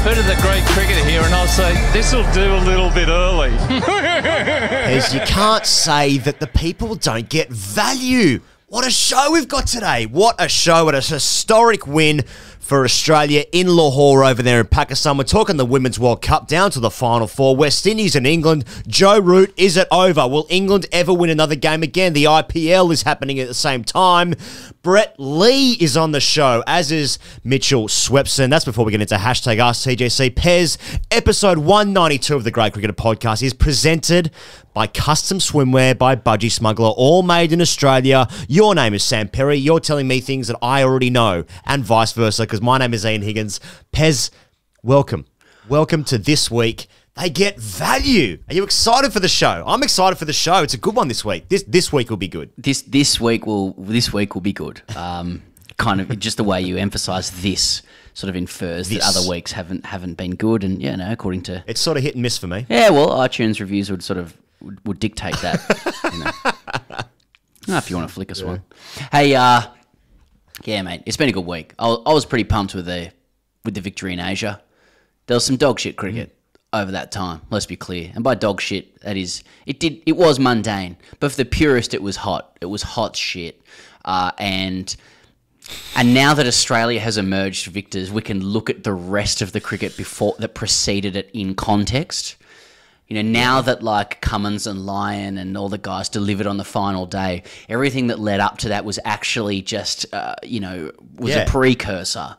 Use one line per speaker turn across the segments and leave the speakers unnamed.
bit of the great cricketer here, and I'll say this will do a little bit early.
As you can't say that the people don't get value. What a show we've got today. What a show. What a historic win for Australia in Lahore over there in Pakistan. We're talking the Women's World Cup down to the Final Four. West Indies and England. Joe Root, is it over? Will England ever win another game again? The IPL is happening at the same time. Brett Lee is on the show, as is Mitchell Swepson. That's before we get into hashtag ASKTGC. Pez, episode 192 of the Great Cricketer Podcast is presented by Custom Swimwear by Budgie Smuggler, all made in Australia. Your name is Sam Perry. You're telling me things that I already know, and vice versa, because my name is Ian Higgins. Pez, welcome. Welcome to This Week. They get value. Are you excited for the show? I'm excited for the show. It's a good one this week. This week will be good.
This week will be good. Kind of just the way you emphasise this sort of infers that other weeks haven't been good, and according to
it's sort of hit and miss for me.
Yeah, well, iTunes reviews would dictate that. If you want to flick us one. Hey, yeah, mate, it's been a good week. I was pretty pumped with the victory in Asia. There was some dog shit cricket over that time. Let's be clear, and by dog shit, that is it was mundane, but for the purist, it was hot. It was hot shit, and now that Australia has emerged victors, we can look at the rest of the cricket that preceded it in context. Now that like Cummins and Lyon and all the guys delivered on the final day, everything that led up to that was actually just, a precursor.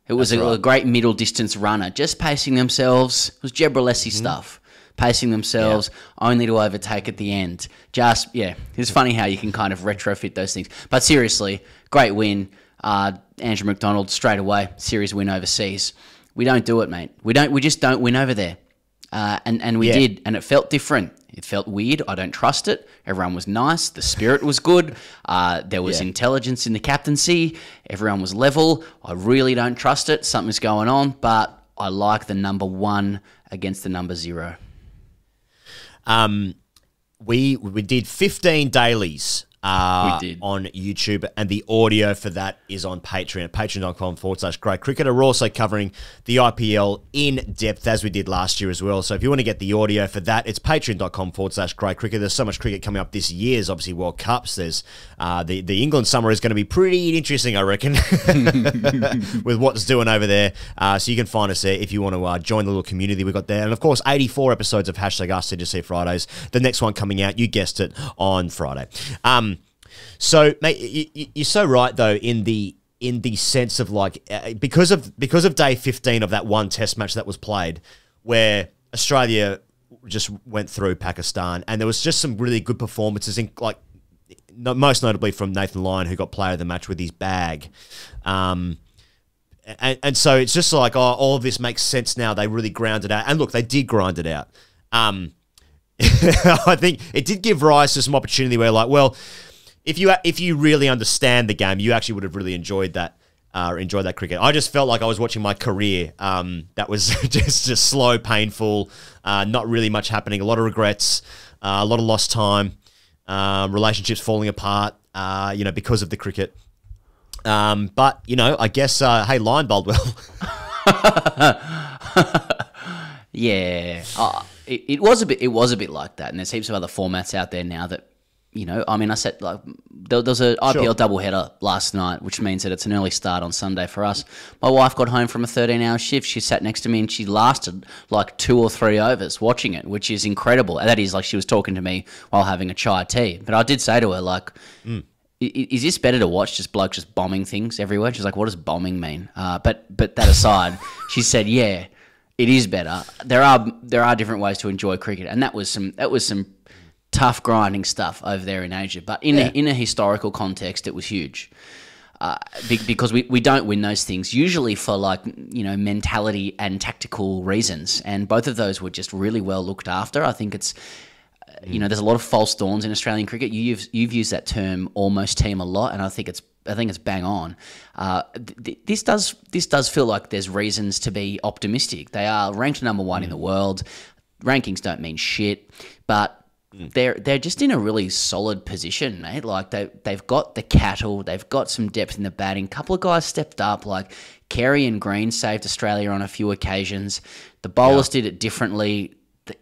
It was a great middle distance runner, just pacing themselves. It was Jebralessi stuff, pacing themselves only to overtake at the end. It's funny how you can kind of retrofit those things. But seriously, great win. Andrew McDonald straight away, series win overseas. We don't do it, mate. We just don't win over there. And we did, and it felt different. It felt weird. I don't trust it. Everyone was nice. The spirit was good. There was intelligence in the captaincy. Everyone was level. I really don't trust it. Something's going on, but I like the number 1 against the number 0.
We did 15 dailies on YouTube, and the audio for that is on Patreon at patreon.com/Great Cricketer. We're also covering the IPL in depth as we did last year as well. So if you want to get the audio for that, it's patreon.com/Great Cricketer. There's so much cricket coming up this year. There's obviously World Cups. There's the England summer is going to be pretty interesting, I reckon, with what's doing over there. So you can find us there if you want to join the little community we got there. And of course, 84 episodes of hashtag AskTGC Fridays. The next one coming out, you guessed it, on Friday. So, mate, you're so right though in the sense of like because of day 15 of that one Test match that was played, where Australia just went through Pakistan, and there was just some really good performances in most notably from Nathan Lyon, who got player of the match with his bag, and so it's just like all of this makes sense now. They really ground it out, and look, they did grind it out. I think it did give rise to some opportunity where, like, well, if you really understand the game, you actually would have really enjoyed that cricket. I just felt like I was watching my career. That was just slow, painful, not really much happening. A lot of regrets, a lot of lost time, relationships falling apart. Because of the cricket. But I guess hey, Lyon bowled well.
Yeah, it was a bit like that, and there's heaps of other formats out there now that. I said there was an IPL doubleheader last night, which means that it's an early start on Sunday for us. My wife got home from a 13-hour shift. She sat next to me and she lasted like 2 or 3 overs watching it, which is incredible. That is, like, she was talking to me while having a chai tea. But I did say to her, like, is this better to watch just blokes just bombing things everywhere? She's like, what does bombing mean? But that aside, she said, yeah, it is better. There are different ways to enjoy cricket, and that was some tough grinding stuff over there in Asia, but in a historical context, it was huge because we don't win those things usually for mentality and tactical reasons, and both of those were just really well looked after. I think it's there's a lot of false dawns in Australian cricket. You've used that term almost team a lot, and I think it's bang on. This does feel like there's reasons to be optimistic. They are ranked number 1 in the world. Rankings don't mean shit, but they're just in a really solid position, mate. Like they've got the cattle, they've got some depth in the batting. A couple of guys stepped up, like Carey and Green saved Australia on a few occasions. The bowlers did it differently.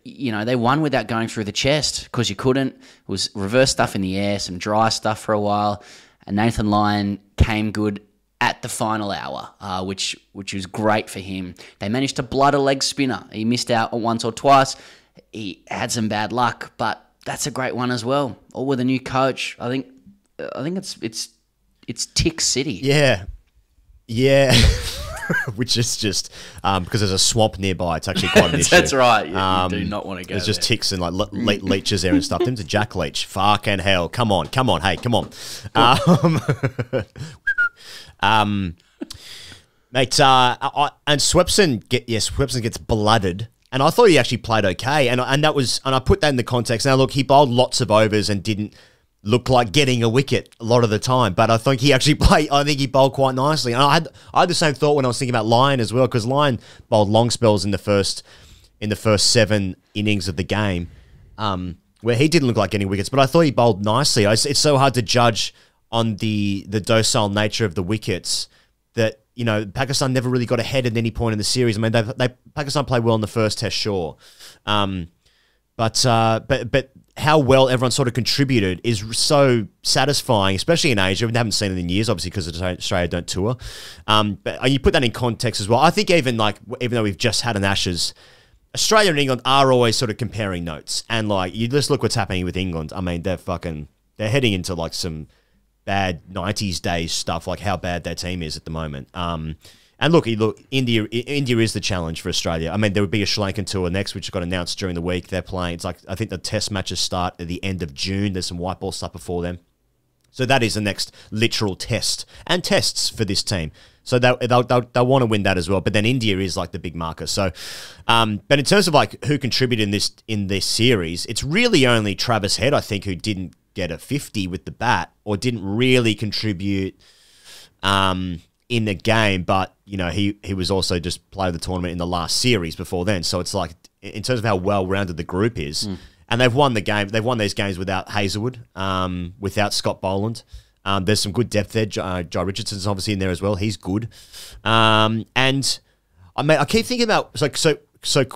You know, they won without going through the chest because you couldn't. It was reverse stuff in the air, some dry stuff for a while. And Nathan Lyon came good at the final hour, which was great for him. They managed to blood a leg spinner. He missed out once or twice. He had some bad luck, but that's a great one as well. All with a new coach. I think it's Tick City.
Yeah. Which is just because there's a swamp nearby. It's actually quite an issue.
That's right. You do not want to go
There's just ticks and like leeches there and stuff. Them's a jack leech. Fucking hell. Come on. Hey, come on. Mate, and Swepson gets blooded. And I thought he actually played okay. And I put that in the context. Now, look, he bowled lots of overs and didn't look like getting a wicket a lot of the time, but I think he actually played. I think he bowled quite nicely. And I had the same thought when I was thinking about Lyon as well, because Lyon bowled long spells in the first 7 innings of the game, where he didn't look like getting wickets. But I thought he bowled nicely. It's so hard to judge on the docile nature of the wickets that, you know, Pakistan never really got ahead at any point in the series. I mean, Pakistan played well in the first test, sure, but how well everyone sort of contributed is so satisfying, especially in Asia. We haven't seen it in years, obviously, because Australia don't tour. But you put that in context as well. I think even though we've just had an Ashes, Australia and England are always sort of comparing notes. And like, you just look what's happening with England. I mean, they're heading into like some bad 90s days stuff, like how bad their team is at the moment. And look, India is the challenge for Australia. I mean, there would be a Sri Lankan tour next, which got announced during the week. They're playing. It's like, I think the test matches start at the end of June. There's some white ball stuff before them. So that is the next literal test and tests for this team. So they'll want to win that as well. But then India is like the big marker. So, but in terms of like who contributed in this series, it's really only Travis Head, I think, who didn't get a 50 with the bat or didn't really contribute in the game, but you know, he was also just player of the tournament in the last series before then. So it's like, in terms of how well-rounded the group is, and they've won these games without Hazelwood, without Scott Boland. There's some good depth there. Jai Richardson's obviously in there as well. He's good. And I keep thinking about, so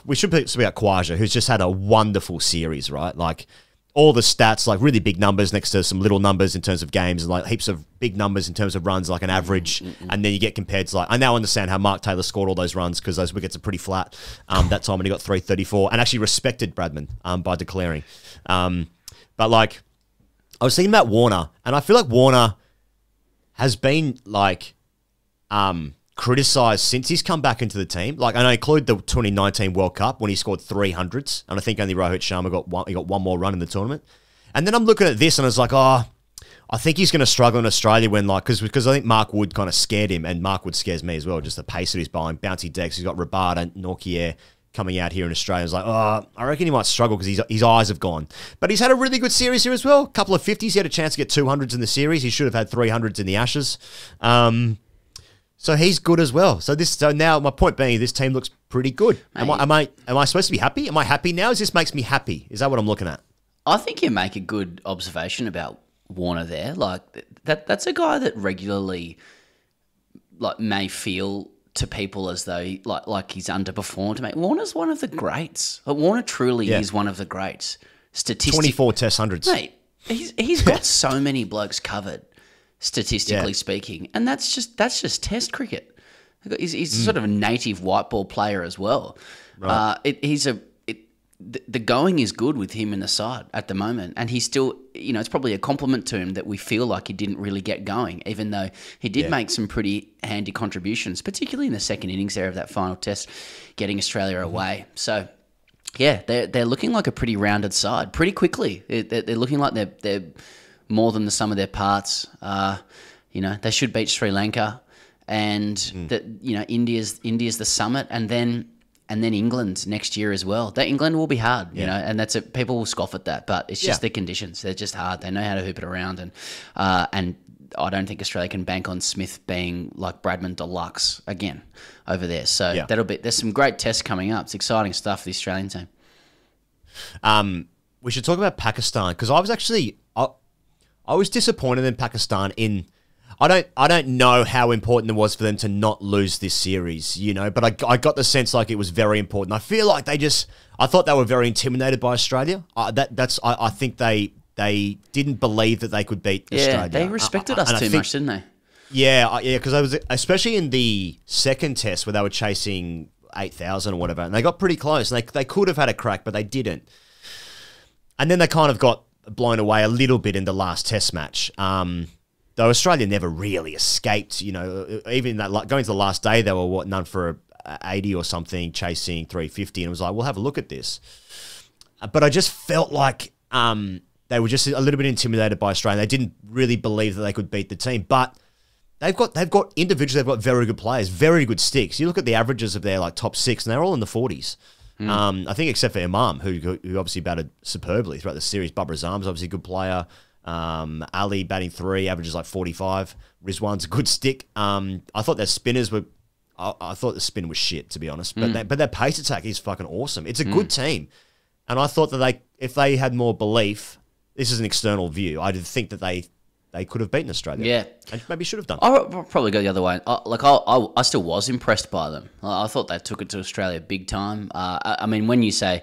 we should speak about Khawaja, who's just had a wonderful series, right? Like, all the stats, like really big numbers next to some little numbers in terms of games, and like heaps of big numbers in terms of runs, like an average. And then you get compared to, like, I now understand how Mark Taylor scored all those runs, because those wickets are pretty flat that time when he got 334 and actually respected Bradman by declaring. But like, I was thinking about Warner, and I feel like Warner has been like criticised since he's come back into the team. Like, and I include the 2019 World Cup when he scored 300s, and I think only Rohit Sharma got one more run in the tournament. And then I'm looking at this, and I was like, I think he's going to struggle in Australia when, like, because I think Mark Wood kind of scared him, and Mark Wood scares me as well, just the pace that he's bowling, bouncy decks. He's got Rabada and Nortje coming out here in Australia. I was like, I reckon he might struggle because his eyes have gone. But he's had a really good series here as well. A couple of 50s. He had a chance to get 200s in the series. He should have had 300s in the Ashes. So he's good as well. So now my point being, this team looks pretty good. Am I supposed to be happy? Am I happy now? This makes me happy. Is that what I'm looking at?
I think you make a good observation about Warner there. Like, that's a guy that regularly, like, may feel to people as though like he's underperformed. Mate, Warner's one of the greats. Like, Warner truly is one of the greats.
24 test hundreds.
Mate, he's got so many blokes covered, statistically speaking, and that's just Test cricket. He's sort of a native white ball player as well. Right. The going is good with him in the side at the moment, and he's still, you know, it's probably a compliment to him that we feel like he didn't really get going, even though he did make some pretty handy contributions, particularly in the second innings there of that final test, getting Australia away. So, yeah, they're looking like a pretty rounded side pretty quickly. They're looking like they're more than the sum of their parts. You know, they should beat Sri Lanka, and India's the summit, and then England next year as well. That England will be hard, you know, and that's it. People will scoff at that, but it's just the conditions. They're just hard. They know how to hoop it around, and I don't think Australia can bank on Smith being like Bradman Deluxe again over there. So there's some great tests coming up. It's exciting stuff for the Australian team.
We should talk about Pakistan, because I was disappointed in Pakistan I don't know how important it was for them to not lose this series, you know, but I got the sense like it was very important. I feel like I thought they were very intimidated by Australia. I think they didn't believe that they could beat Australia.
They respected us too much, didn't they?
Yeah, because I was, especially in the second test where they were chasing 8,000 or whatever, and they got pretty close, and they could have had a crack, but they didn't. And then they kind of got blown away a little bit in the last test match. Though Australia never really escaped, you know, even that, going to the last day, they were none for 80 or something, chasing 350, and it was like, we'll have a look at this. But I just felt like they were just a little bit intimidated by Australia. They didn't really believe that they could beat the team, but they've got individually, they've got very good players, very good sticks. You look at the averages of their like top six, and they're all in the 40s. I think except for Imam, who obviously batted superbly throughout the series. Babur Azam's obviously a good player. Ali batting 3, averages like 45. Rizwan's a good stick. I thought their spinners were. I thought the spin was shit, to be honest. But their pace attack is fucking awesome. It's a good team, and I thought that if they had more belief, this is an external view. I did think that they could have beaten Australia.
Yeah.
And maybe should have done.
I'll probably go the other way. I still was impressed by them. I thought they took it to Australia big time. I mean, when you say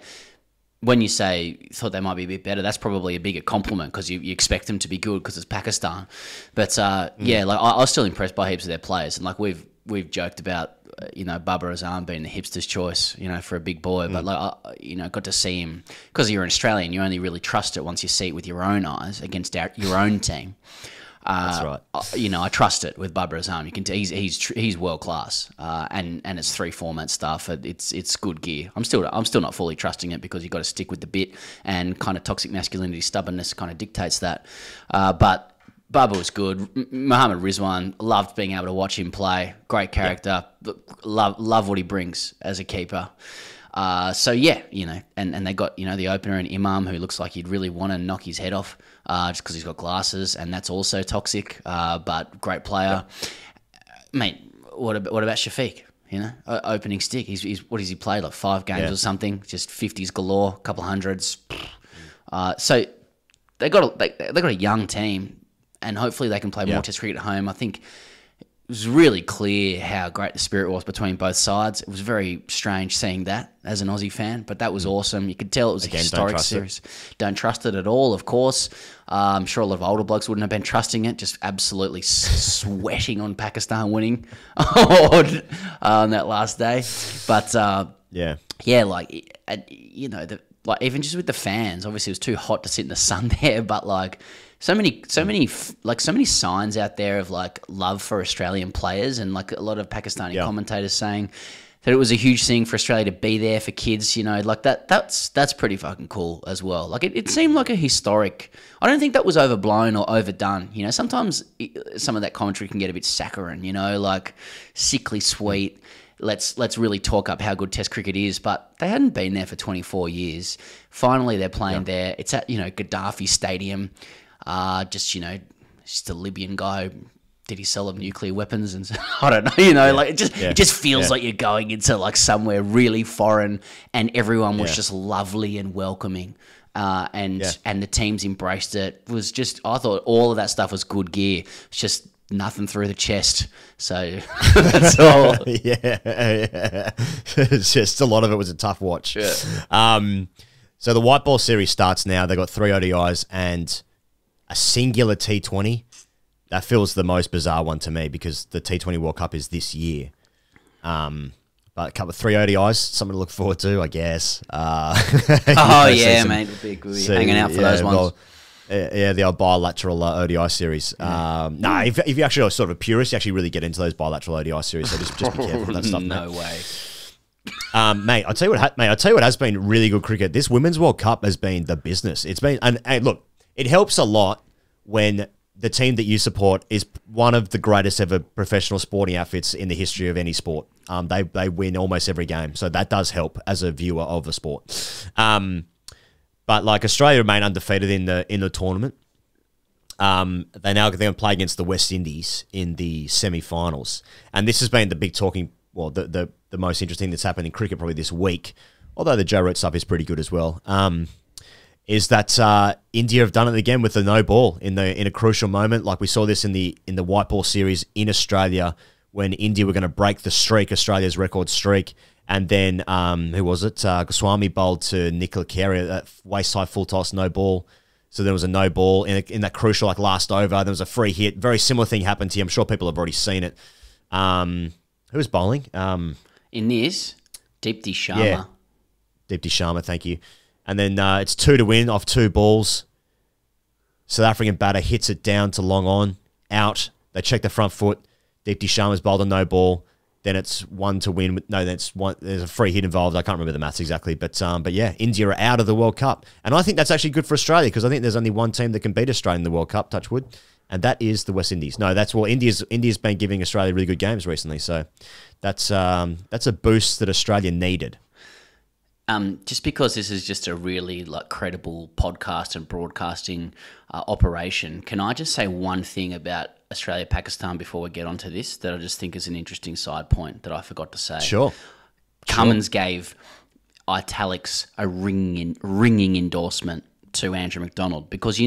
thought they might be a bit better, that's probably a bigger compliment because you expect them to be good because it's Pakistan. But yeah, like I was still impressed by heaps of their players, and like we've joked about you know Babur Azam being the hipster's choice, you know, for a big boy. But like you know, got to see him because you're an Australian. You only really trust it once you see it with your own eyes against your own team.
That's right.
You know, I trust it with Babur Azam. You can he's world class, and it's 3 format stuff. It's good gear. I'm still not fully trusting it because you've got to stick with the bit, and kind of toxic masculinity, stubbornness kind of dictates that. But Babur was good. Mohammad Rizwan, loved being able to watch him play. Great character. Yeah. Love what he brings as a keeper. So yeah, you know, and they got, you know, the opener in Imam, who looks like he'd really want to knock his head off, just because he's got glasses, and that's also toxic. But great player, mate. What about Shafiq? You know, opening stick. He's what has he played, like 5 games or something? Just 50s galore, couple hundreds. So they got a young team, and hopefully they can play more Test cricket at home. I think it was really clear how great the spirit was between both sides. It was very strange seeing that as an Aussie fan, but that was awesome. You could tell it was a historic series. Don't trust it at all, of course. I'm sure a lot of older blokes wouldn't have been trusting it, just absolutely sweating on Pakistan winning on that last day. But yeah, like, you know, like even just with the fans, obviously it was too hot to sit in the sun there, but like, so many signs out there of like love for Australian players, and like a lot of Pakistani commentators saying that it was a huge thing for Australia to be there for kids, you know, like that's pretty fucking cool as well. Like it seemed like a historic. I don't think that was overblown or overdone. You know, sometimes some of that commentary can get a bit saccharine, you know, like sickly sweet. Let's really talk up how good Test cricket is, but they hadn't been there for 24 years. Finally, they're playing there. It's at, you know, Gaddafi Stadium. Just, you know, just a Libyan guy. Did he sell them nuclear weapons? And I don't know, you know, like it just feels like you're going into like somewhere really foreign, and everyone was just lovely and welcoming. And the teams embraced it. It was just, I thought all of that stuff was good gear. It's just nothing through the chest. So that's all.
It's just a lot of it was a tough watch. So the white ball series starts now. They've got 3 ODIs and a singular T20. That feels the most bizarre one to me because the T20 World Cup is this year. But a couple of 3 ODIs, something to look forward to, I guess.
Mate, it'll be good. Hanging out for those ones.
The old bilateral ODI series. If you actually are sort of a purist, you actually really get into those bilateral ODI series. So just be careful with that stuff.
No way.
Mate, I'll tell you what has been really good cricket. This Women's World Cup has been the business. It's been, and look, it helps a lot when the team that you support is one of the greatest ever professional sporting outfits in the history of any sport. They win almost every game, so that does help as a viewer of the sport. But like Australia remain undefeated in the tournament. They're going to play against the West Indies in the semi-finals, and this has been the big talking. Well, the most interesting that's happened in cricket probably this week, although the Joe Root stuff is pretty good as well. is that India have done it again with the no ball in a crucial moment. Like we saw this in the white ball series in Australia when India were going to break the streak, Australia's record streak. And then, who was it? Goswami bowled to Nicola Carey, that waist-high full toss, no ball. So there was a no ball in that crucial last over. There was a free hit. Very similar thing happened here. I'm sure people have already seen it. Who was bowling?
In this, Deepti Sharma.
Yeah, Deepti Sharma, thank you. And then it's 2 to win off 2 balls. South African batter hits it down to long on, out. They check the front foot. Deepti Sharma's bowled a no ball. Then it's 1 to win. No, that's one. There's a free hit involved. I can't remember the maths exactly, but yeah, India are out of the World Cup, and I think that's actually good for Australia because I think there's only one team that can beat Australia in the World Cup. Touch wood, and that is the West Indies. No, that's India's been giving Australia really good games recently, so that's a boost that Australia needed.
Just because this is just a really credible podcast and broadcasting operation, can I just say one thing about Australia-Pakistan before we get onto this that I just think is an interesting side point that I forgot to say?
Sure.
Cummins gave italics a ringing endorsement to Andrew McDonald because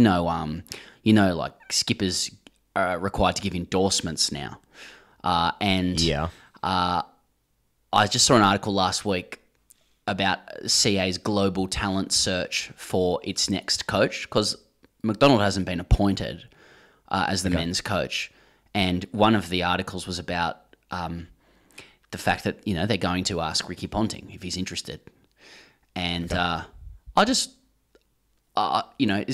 skippers are required to give endorsements now, and
yeah,
I just saw an article last week about CA's global talent search for its next coach because McDonald hasn't been appointed as the men's coach. And one of the articles was about the fact that, they're going to ask Ricky Ponting if he's interested. And this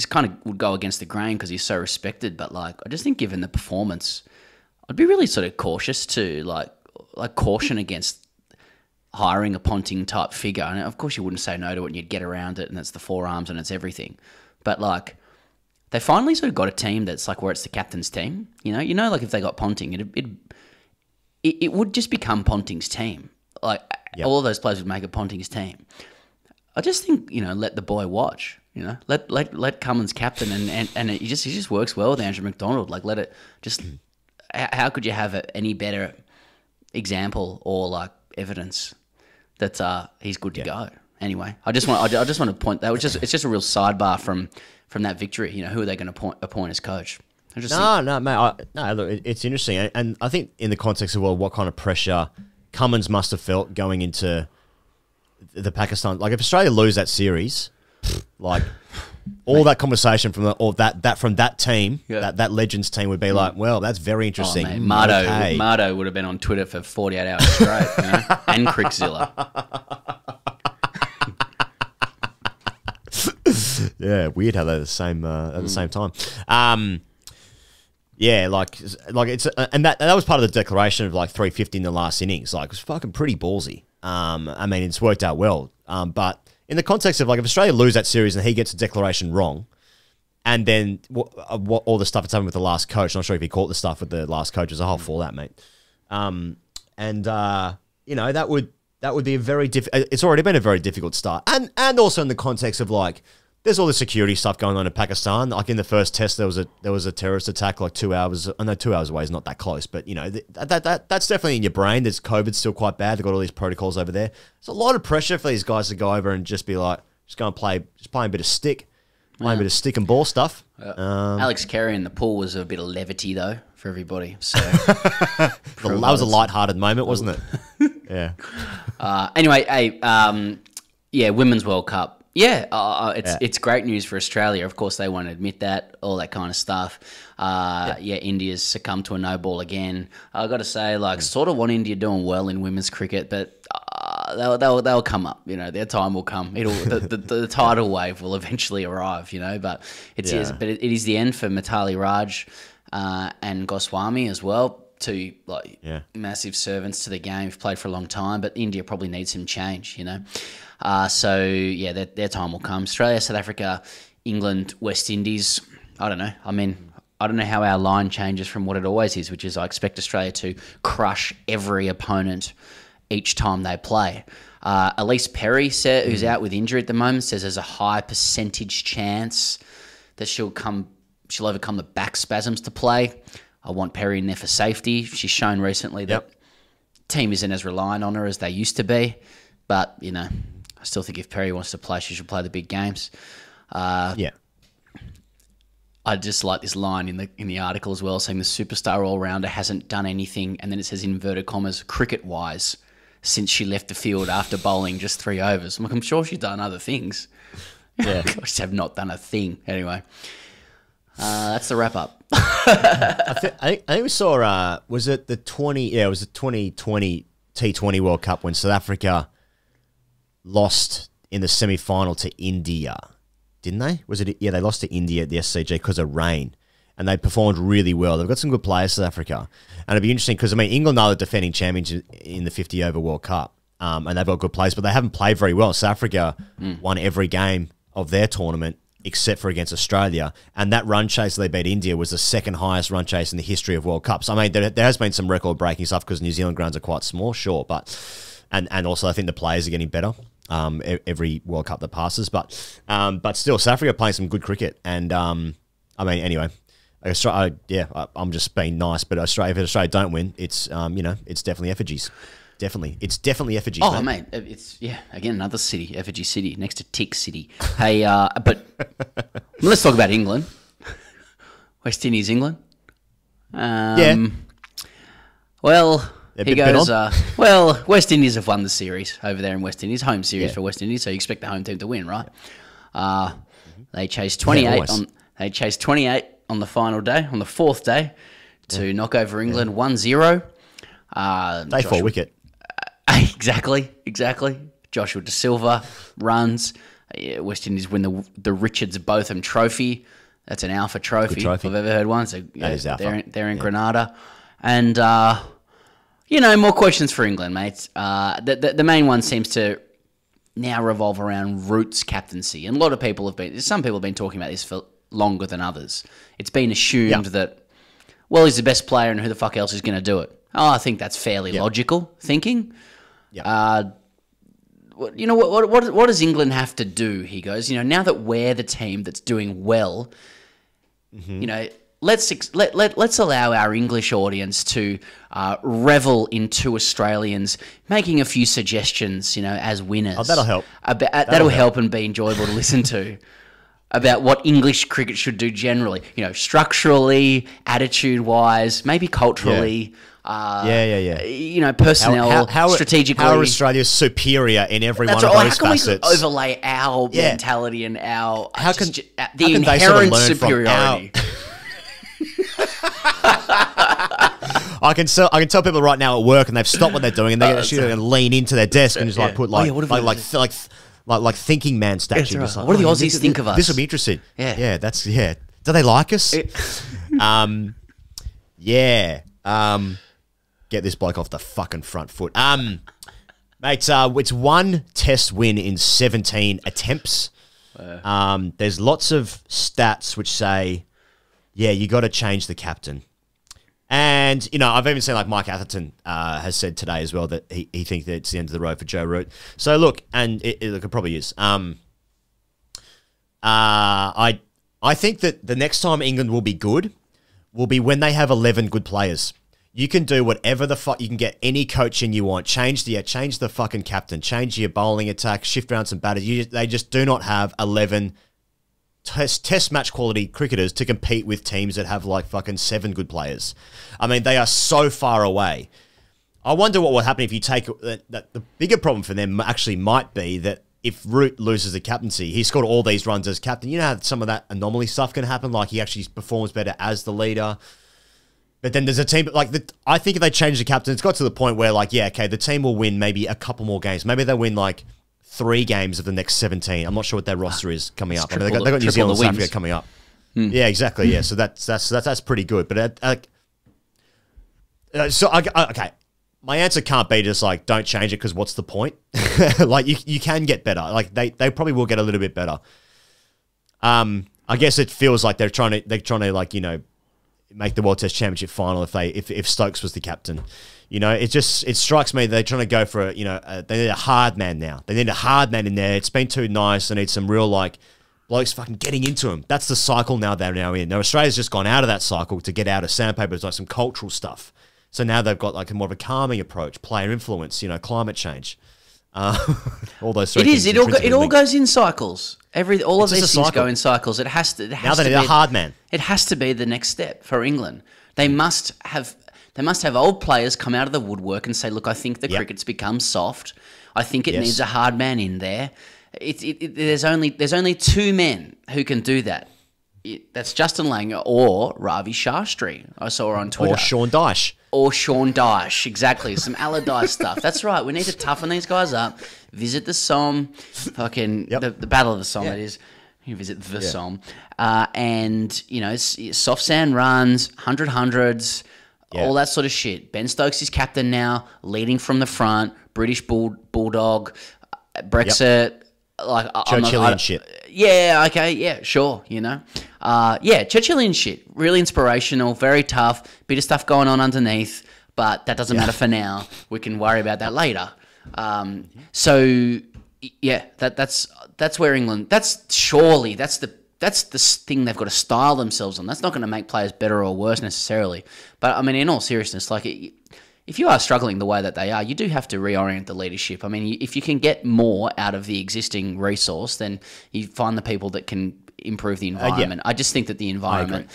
kind of would go against the grain because he's so respected. But, I just think given the performance, I'd be really sort of cautious to, caution against hiring a Ponting type figure. And of course you wouldn't say no to it and you'd get around it and it's the forearms and it's everything. But they finally sort of got a team that's where it's the captain's team. If they got Ponting, it would just become Ponting's team. All of those players would make a Ponting's team. I just think, let the boy watch. Let Cummins captain and he just works well with Andrew McDonald. Let it just. How could you have any better example or evidence that he's good to go? Anyway, I just want to point that it's just a real sidebar from that victory. Who are they going to appoint as coach?
No, mate. Look, it's interesting, and I think in the context of what kind of pressure Cummins must have felt going into the Pakistan. If Australia lose that series, all that conversation from that team, that Legends team would be well, that's very interesting.
Oh, Mardo would have been on Twitter for 48 hours straight, and Crickzilla.
Yeah, weird how they're at the same time. It's and that was part of the declaration of 350 in the last innings. It was fucking pretty ballsy. It's worked out well. But in the context of if Australia lose that series and he gets a declaration wrong, and then what all the stuff that's happened with the last coach, I'm not sure if he caught the stuff with the last coach as a whole for that, mate. That would be a very it's already been a very difficult start, and also in the context of there's all the security stuff going on in Pakistan. In the first test, there was a terrorist attack 2 hours. I know 2 hours away is not that close, but that's definitely in your brain. There's COVID's still quite bad. They've got all these protocols over there. There's a lot of pressure for these guys to go over and just be just go and play a bit of stick, a bit of stick and ball stuff.
Alex Carey in the pool was a bit of levity though for everybody. So
that was a light-hearted moment, wasn't it? Yeah.
Anyway, Women's World Cup. It's great news for Australia. Of course, they won't admit that, all that kind of stuff. India's succumbed to a no ball again. I've got to say, sort of want India doing well in women's cricket, but they'll come up. Their time will come. The tidal wave will eventually arrive. But it is the end for Mitali Raj and Goswami as well. Two massive servants to the game. Who've played for a long time, but India probably needs some change. Their time will come. Australia, South Africa, England, West Indies. I don't know. I don't know how our line changes from what it always is, which is I expect Australia to crush every opponent each time they play. Elise Perry, who's out with injury at the moment, says there's a high percentage chance that she'll overcome the back spasms to play. I want Perry in there for safety. She's shown recently that team isn't as reliant on her as they used to be. But, I still think if Perry wants to play, she should play the big games.
Yeah.
I just like this line in the article as well, saying the superstar all-rounder hasn't done anything, and then it says in inverted commas, cricket-wise, since she left the field after bowling just 3 overs. I'm sure she's done other things.
Yeah.
I just have not done a thing. Anyway, that's the wrap-up.
I think we saw, was it the 2020 T20 World Cup when South Africa lost in the semi-final to India. Didn't they? Was it? Yeah, they lost to India at the SCG because of rain. And they performed really well. They've got some good players, South Africa. And it'd be interesting because, I mean, England are the defending champions in the 50-over World Cup. And they've got good players, but they haven't played very well. South Africa won every game of their tournament except for against Australia. And that run chase they beat India was the second highest run chase in the history of World Cups. I mean, there has been some record-breaking stuff because New Zealand grounds are quite small, sure. But and also I think the players are getting better every World Cup that passes. But still, South Africa are playing some good cricket. And, I mean, anyway... I'm just being nice, but if Australia don't win, it's it's definitely effigies. It's definitely effigies.
Oh, mate, it's again another city, effigy city, next to Tick City. Hey, but let's talk about England. West Indies, England. Well, he goes. Well, West Indies have won the series over there in West Indies, home series for West Indies. So you expect the home team to win, right? They chased 28 They chased 28 on the final day, on the fourth day, to knock over England 1-0.
Day 4 wicket.
Exactly. Joshua De Silva runs. West Indies win the Richards Botham Trophy. That's an alpha trophy, if I've ever heard one. So
that is alpha.
They're in Grenada. And, more questions for England, mates. The main one seems to now revolve around Root's captaincy. And a lot of people some people have been talking about this for longer than others. It's been assumed that, well, he's the best player and who the fuck else is going to do it? Oh, I think that's fairly logical thinking.
Yeah.
What does England have to do? He goes, now that we're the team that's doing well, let's allow our English audience to revel in 2 Australians making a few suggestions, as winners.
Oh, that'll help.
That'll help and be enjoyable to listen to. About what English cricket should do generally, structurally, attitude-wise, maybe culturally. Personnel, strategically.
How are Australia superior in every one of those facets?
How can we overlay our mentality and our
the
inherent superiority?
I can tell people right now at work, and they've stopped what they're doing, and they're going to lean into their desk and just put like thinking man statues.
Right. What do the Aussies think of us?
This will be interesting. Yeah. Do they like us? Get this bloke off the fucking front foot. Mate, it's 1 test win in 17 attempts. There's lots of stats which say, you got to change the captain. And, I've even seen Mike Atherton has said today as well that he thinks that it's the end of the road for Joe Root. So, look, and it probably is. I think that the next time England will be good will be when they have 11 good players. You can do whatever the fuck, you can get any coaching you want. Change the fucking captain, change your bowling attack, shift around some batters. They just do not have 11 test match quality cricketers to compete with teams that have fucking 7 good players. I mean, they are so far away. I wonder what would happen if you take that. The bigger problem for them actually might be that if Root loses the captaincy, he scored all these runs as captain. You know how some of that anomaly stuff can happen, he actually performs better as the leader. But then there's a team, I think if they change the captain, it's got to the point where, the team will win maybe a couple more games. Maybe they'll win, 3 games of the next 17. I'm not sure what their roster is coming up. They've got New Zealand and South Africa coming up. Yeah, exactly, yeah. So that's pretty good. But, okay. My answer can't be just, don't change it because what's the point? You can get better. They probably will get a little bit better. I guess it feels like they're trying to make the World Test Championship final if Stokes was the captain. It strikes me they're trying to go for they need a hard man now. They need a hard man in there. It's been too nice. They need some real blokes fucking getting into them. That's the cycle now they're now in. Now Australia's just gone out of that cycle to get out of sandpaper. It's some cultural stuff. So now they've got more of a calming approach, player influence, climate change. All those three
It is.
things
It all
linked.
goes in cycles. All of
It's just
these
a
things
cycle.
go in cycles. It has to.
Now they need a hard man.
It has to be the next step for England. They must have old players come out of the woodwork and say, "Look, I think the cricket's become soft. I think it needs a hard man in there." There's only two men who can do that. That's Justin Langer or Ravi Shastri. I saw on Twitter.
Or Sean Dyche.
Exactly. Some Allardyce stuff. That's right. We need to toughen these guys up. Visit the Somme. Fucking the Battle of the Somme, it is. You visit the Somme. And, you know, soft sand runs, 100 hundreds, all that sort of shit. Ben Stokes is captain now, leading from the front, British Bulldog, Brexit. Like
Churchillian shit.
Yeah, okay, yeah, sure, you know. Churchillian shit. Really inspirational, very tough, bit of stuff going on underneath, but that doesn't matter for now. We can worry about that later. That's where England, that's the thing they've got to style themselves on. That's not going to make players better or worse necessarily. But, I mean, in all seriousness, like, if you are struggling the way that they are, you do have to reorient the leadership. I mean, if you can get more out of the existing resource, then you find the people that can improve the environment. I just think that the environment,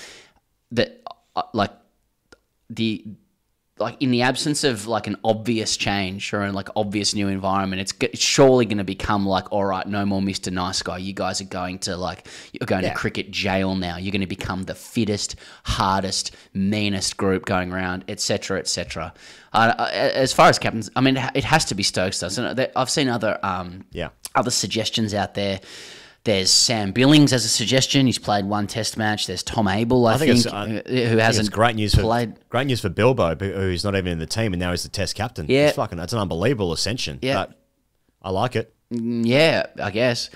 in the absence of like an obvious change or an like obvious new environment, it's surely going to become like, all right, no more Mr. Nice Guy. You guys are going to to cricket jail now. You're going to become the fittest, hardest, meanest group going around, etc., etc. As far as captains, I mean, it has to be Stokes, doesn't it? I've seen other suggestions out there. There's Sam Billings as a suggestion. He's played one Test match. There's Tom Abel, I think who hasn't
great news
played.
Great news for Bilbo, who's not even in the team, and now he's the Test captain.
Yeah,
that's an unbelievable ascension. Yeah, but I like it.
Yeah, I guess.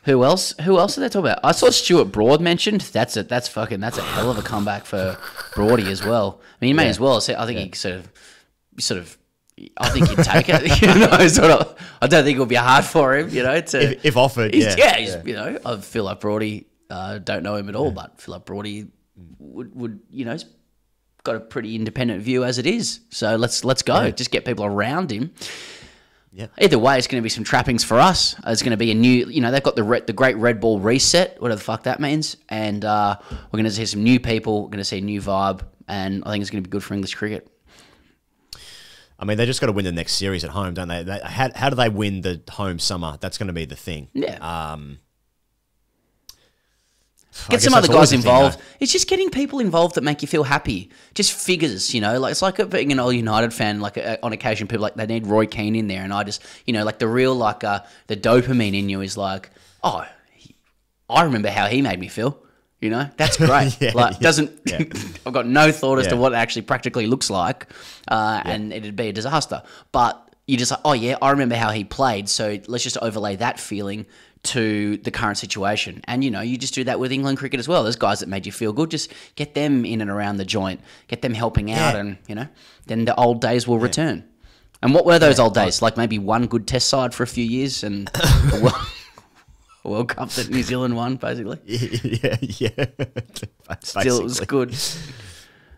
Who else? Who else are they talking about? I saw Stuart Broad mentioned. That's a hell of a comeback for Broady as well. I mean, he may as well. I think he sort of. I think he'd take it. You know, I don't think it would be hard for him. You know,
if offered.
You know, I feel like Broady. Don't know him at all, but feel like Broady would got a pretty independent view as it is. So let's go. Yeah. Just get people around him. Yeah. Either way, it's going to be some trappings for us. It's going to be a new, they've got the great red ball reset, whatever the fuck that means, and we're going to see some new people. We're going to see a new vibe, and I think it's going to be good for English cricket.
I mean, they just got to win the next series at home, don't they? How do they win the home summer? That's going to be the thing.
Yeah. Get some other guys involved. It's just getting people involved that make you feel happy. Just figures, it's like being an old United fan. Like on occasion, people they need Roy Keane in there, and I just, the real the dopamine in you is like, oh, I remember how he made me feel. That's great. I've got no thought as to what it actually practically looks like, and it'd be a disaster. But you just like, oh yeah, I remember how he played. So let's just overlay that feeling to the current situation. And, you just do that with England cricket as well. There's guys that made you feel good. Just get them in and around the joint, get them helping out, and, then the old days will return. And what were those old days? Like maybe one good test side for a few years and a World Cup that New Zealand won, basically.
Yeah.
Still, it was good.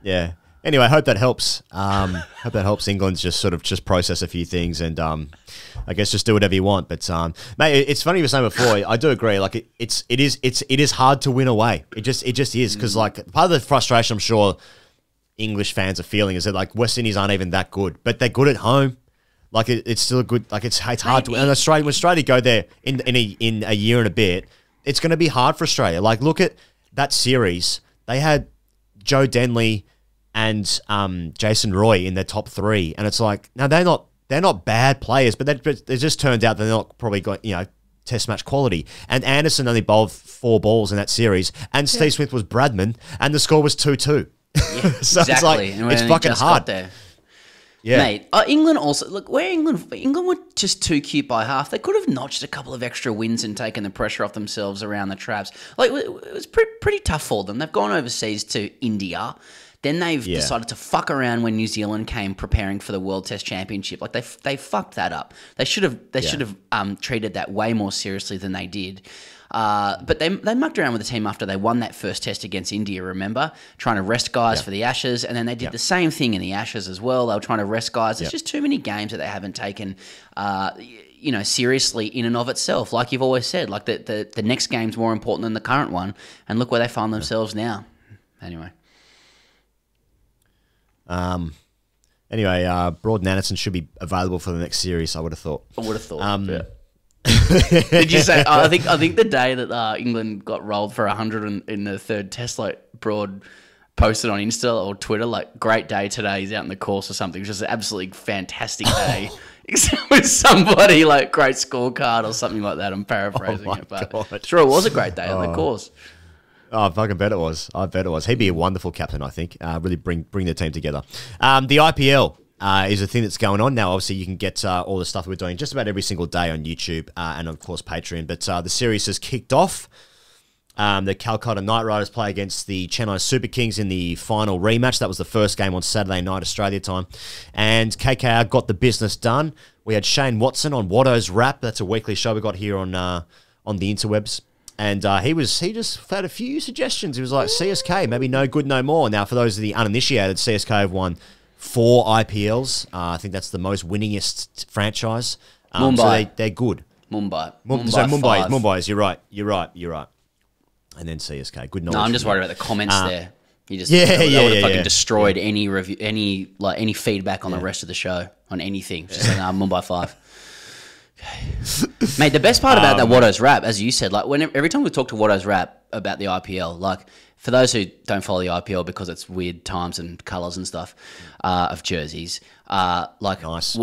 Yeah. Anyway, I hope that helps. Hope that helps England just process a few things and I guess just do whatever you want. But mate, it's funny you were saying before. I do agree. Like it is hard to win away. It just is because like part of the frustration I'm sure English fans are feeling is that like West Indies aren't even that good, but they're good at home. Like it's still good. Like it's hard to win. And when Australia go there in a year and a bit, it's going to be hard for Australia. Like look at that series. They had Joe Denley and Jason Roy in their top three, and it's like now they're not bad players, but it just turned out they're not probably got Test match quality. And Anderson only bowled 4 balls in that series, and Steve Smith was Bradman, and the score was 2-2.
Yeah,
so
exactly.
It's like it's fucking hard
there.
Yeah,
mate. England also where England were just too cute by half. They could have notched a couple of extra wins and taken the pressure off themselves around the traps. Like it was pretty tough for them. They've gone overseas to India Then they've decided to fuck around when New Zealand came preparing for the World Test Championship. Like they fucked that up. They should have treated that way more seriously than they did. But they mucked around with the team after they won that first test against India, remember? Trying to rest guys for the Ashes, and then they did the same thing in the Ashes as well. They were trying to rest guys. There's just too many games that they haven't taken seriously in and of itself. Like you've always said, like the next game's more important than the current one, and look where they find themselves now. Anyway.
Broad and Anderson should be available for the next series, I would have thought.
Yeah. Did you say? I think the day that England got rolled for 100 in the third test, like Broad posted on Insta or Twitter, like, great day today. He's out in the course or something. It was just an absolutely fantastic day. With somebody, like, great scorecard or something like that. I'm paraphrasing it, but God. Sure, it was a great day on the course.
Oh, I fucking bet it was. I bet it was. He'd be a wonderful captain, I think. Really bring the team together. The IPL is a thing that's going on now. Obviously, you can get all the stuff we're doing just about every single day on YouTube and, of course, Patreon. But the series has kicked off. The Calcutta Knight Riders play against the Chennai Super Kings in the final rematch. That was the first game on Saturday night, Australia time. And KKR got the business done. We had Shane Watson on Watto's Rap. That's a weekly show we got here on the interwebs. And he just had a few suggestions. He was like, CSK, maybe no good, no more. Now, for those of the uninitiated, CSK have won 4 IPLs. I think that's the most winningest franchise.
Mumbai.
So they're good.
Mumbai.
You're right. And then CSK. Good knowledge.
No, I'm just worried about the comments there. You just
that
would have fucking destroyed any review, any feedback on the rest of the show on anything. Just like Mumbai 5. Mate, the best part about that Watto's Rap, as you said, like every time we talk to Watto's Rap about the IPL, like for those who don't follow the IPL because it's weird times and colours and stuff of jerseys,
nice.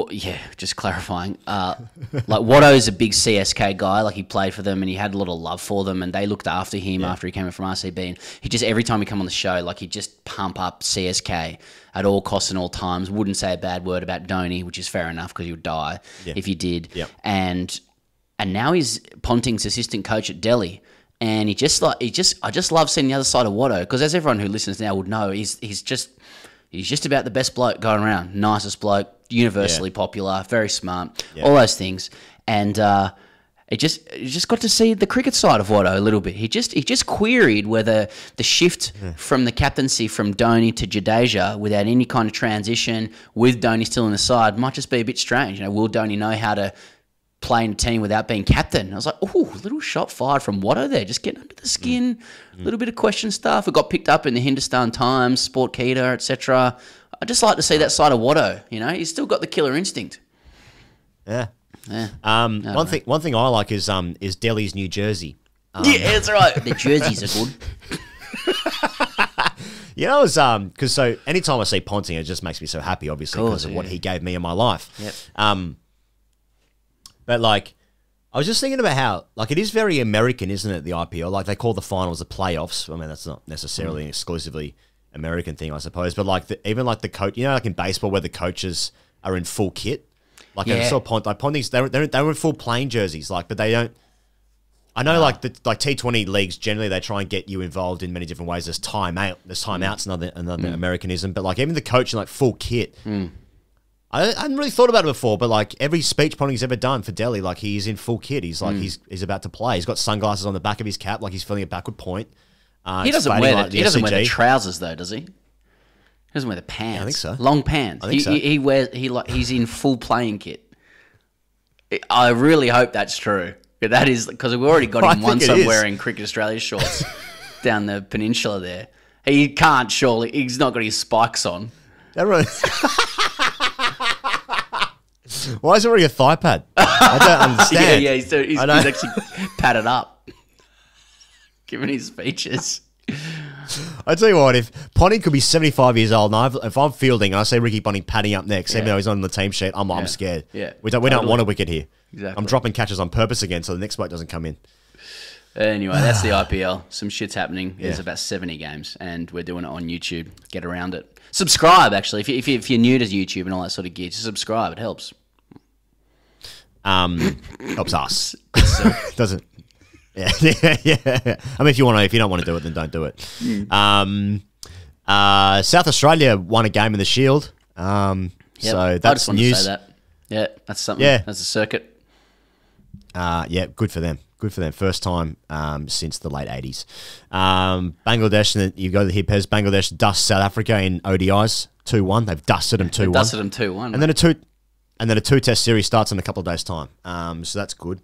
Just clarifying. Like Watto's a big CSK guy, like he played for them and he had a lot of love for them and they looked after him after he came in from RCB. And he just, every time he come on the show, like he'd just pump up CSK at all costs and all times. Wouldn't say a bad word about Dhoni, which is fair enough because he would die if he did.
Yep.
And now he's Ponting's assistant coach at Delhi. And I just love seeing the other side of Watto because as everyone who listens now would know, he's just about the best bloke going around. Nicest bloke, universally popular, very smart, all those things. And you just got to see the cricket side of Watto a little bit. He just queried whether the shift from the captaincy from Dhoni to Jadeja without any kind of transition with Dhoni still in the side might just be a bit strange. Will Dhoni know how to play in a team without being captain? I was like, oh, little shot fired from Watto there, just getting under the skin, a little bit of question stuff. It got picked up in the Hindustan Times, Sport Kita, etc. I just like to see that side of Watto. He's still got the killer instinct.
Yeah. One thing I like is Delhi's new jersey.
That's right. The jerseys are good.
Because anytime I see Ponting, it just makes me so happy, obviously, because of what he gave me in my life.
Yep.
But I was just thinking about how it is very American, isn't it? The IPL, they call the finals the playoffs. I mean, that's not necessarily an exclusively American thing, I suppose. But even the coach, like in baseball, where the coaches are in full kit. I saw Ponting's, they were in full playing jerseys, but they don't. I know, T20 leagues generally they try and get you involved in many different ways. There's timeouts, another Americanism. But even the coach in full kit. I hadn't really thought about it before, but every speech Ponting's ever done for Delhi, he's in full kit. He's he's about to play. He's got sunglasses on the back of his cap, he's filling a backward point.
He doesn't wear the trousers though, does he? He doesn't wear the pants.
Yeah, I think so.
Long pants.
I think so.
He's in full playing kit. I really hope that's true. That is because we already got him once wearing Cricket Australia shorts down the peninsula there. He can't surely. He's not got his spikes on.
Everyone. Why is it wearing a thigh pad? I don't understand.
He's actually padded up, given his features.
I tell you what, if Ponting could be 75 years old, and if I'm fielding and I see Ricky Ponting padding up next, even though he's on the team sheet, I'm scared.
Yeah,
we don't want a wicket here.
Exactly.
I'm dropping catches on purpose again, so the next bloke doesn't come in.
Anyway, that's the IPL. Some shit's happening. There's about 70 games, and we're doing it on YouTube. Get around it. Subscribe, actually, if you're new to YouTube and all that sort of gear. Just subscribe. It helps.
Helps us. Doesn't. Yeah. I mean, if you don't want to do it, then don't do it. South Australia won a game in the Shield. So that's
I just wanted
news.
to say that. Yeah, that's something.
Yeah.
That's a circuit.
Yeah, good for them. Good for them. First time since the late 80s. Bangladesh, and you go to the Pez. Bangladesh dust South Africa in ODIs 2-1. They've dusted them 2-1.
Dusted them 2-1.
And then a two-test series starts in a couple of days' time. So that's good.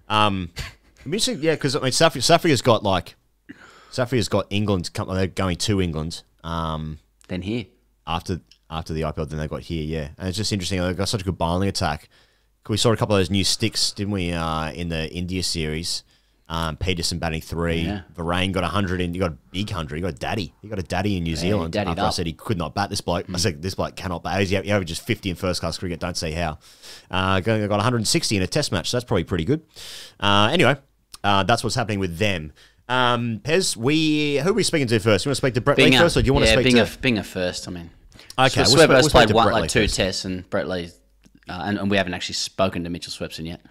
Interesting, yeah, because I mean, South Africa's got England. They're going to England.
Then here
after the IPL, then they got here, yeah. And it's just interesting. They've got such a good bowling attack. We saw a couple of those new sticks, didn't we, in the India series? Peterson batting 3. Yeah. Varane got 100 in. You got a big 100. You got a daddy. You got a daddy in New Zealand. After I said he could not bat this bloke. I said this bloke cannot bat. He averages 50 in first class cricket. Don't see how. Got 160 in a test match. So that's probably pretty good. Anyway, that's what's happening with them. Pez, who are we speaking to first? You want to speak to Brett Lee first, or do you want to speak to
Binger first? I mean,
okay.
Sweppo's played like 2 tests, and Brett Lee, and we haven't actually spoken to Mitchell Swepson yet.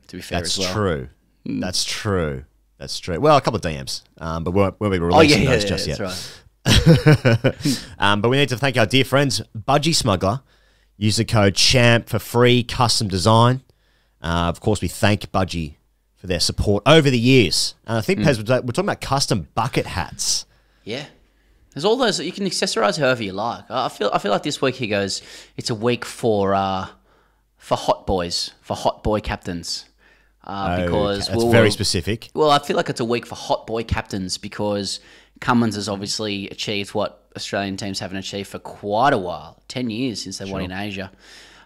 To be fair,
that's
as well.
True. That's true. That's true. Well, a couple of DMs, but we won't be releasing those just yet.
That's right.
But we need to thank our dear friends, Budgie Smuggler. Use the code CHAMP for free custom design. Of course, we thank Budgie for their support over the years. And I think, Pez, we're talking about custom bucket hats.
Yeah. There's all those, you can accessorize however you like. I feel like this week, he goes, it's a week for hot boys, for hot boy captains. Because
that's very specific.
Well, I feel like it's a week for hot boy captains because Cummins has obviously achieved what Australian teams haven't achieved for quite a while. 10 years since they won in Asia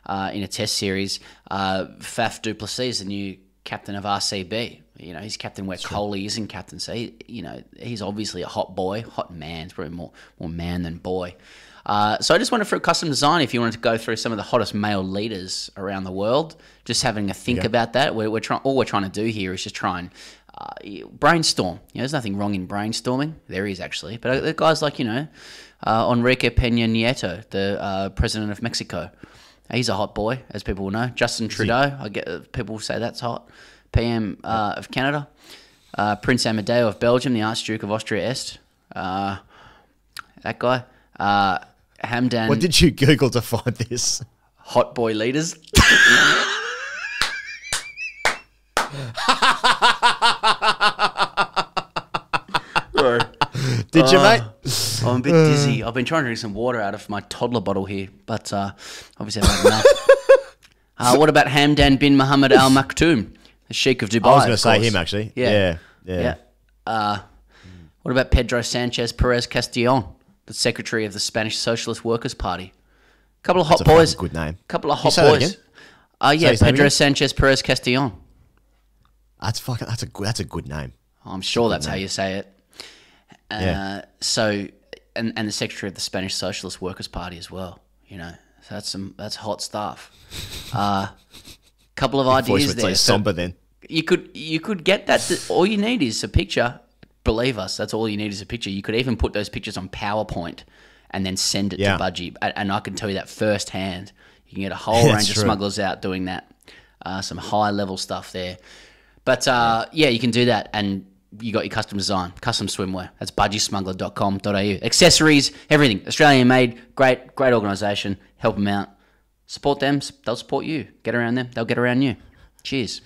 in a test series. Faf du Plessis, the new captain of RCB. You know, he's captain where Kohli isn't captain. So, he's obviously a hot boy, hot man. He's probably more man than boy. So I just wanted for a custom design, if you wanted to go through some of the hottest male leaders around the world, just having a think about that. All we're trying to do here is just try and brainstorm. There's nothing wrong in brainstorming. There is actually. But the guys like, Enrique Peña Nieto, the president of Mexico. He's a hot boy, as people will know. Justin Trudeau, I get people say that's hot. PM of Canada. Prince Amadeo of Belgium, the Archduke of Austria-Est. That guy. Hamdan.
What did you Google to find this?
Hot boy leaders.
Did you, mate?
I'm a bit dizzy. I've been trying to drink some water out of my toddler bottle here, but obviously I haven't had enough. What about Hamdan bin Mohammed Al Maktoum, the Sheikh of Dubai?
I was going to say him, actually. Yeah.
What about Pedro Sanchez Perez Castellon, the secretary of the Spanish Socialist Workers' Party? A couple of hot boys.
Good name.
Couple of hot boys. Pedro Sanchez Perez Castellon.
That's a good name.
I'm sure that's how you say it. So, and the secretary of the Spanish Socialist Workers' Party as well. So that's hot stuff. Couple of ideas there.
Somber then.
You could get that. All you need is a picture. Believe us, that's all you need is a picture. You could even put those pictures on PowerPoint and then send it to Budgie. And I can tell you that firsthand. You can get a whole range of smugglers out doing that. Some high-level stuff there. But, you can do that. And you got your custom design, custom swimwear. That's budgiesmuggler.com.au. Accessories, everything. Australian-made, great organisation. Help them out. Support them. They'll support you. Get around them. They'll get around you. Cheers.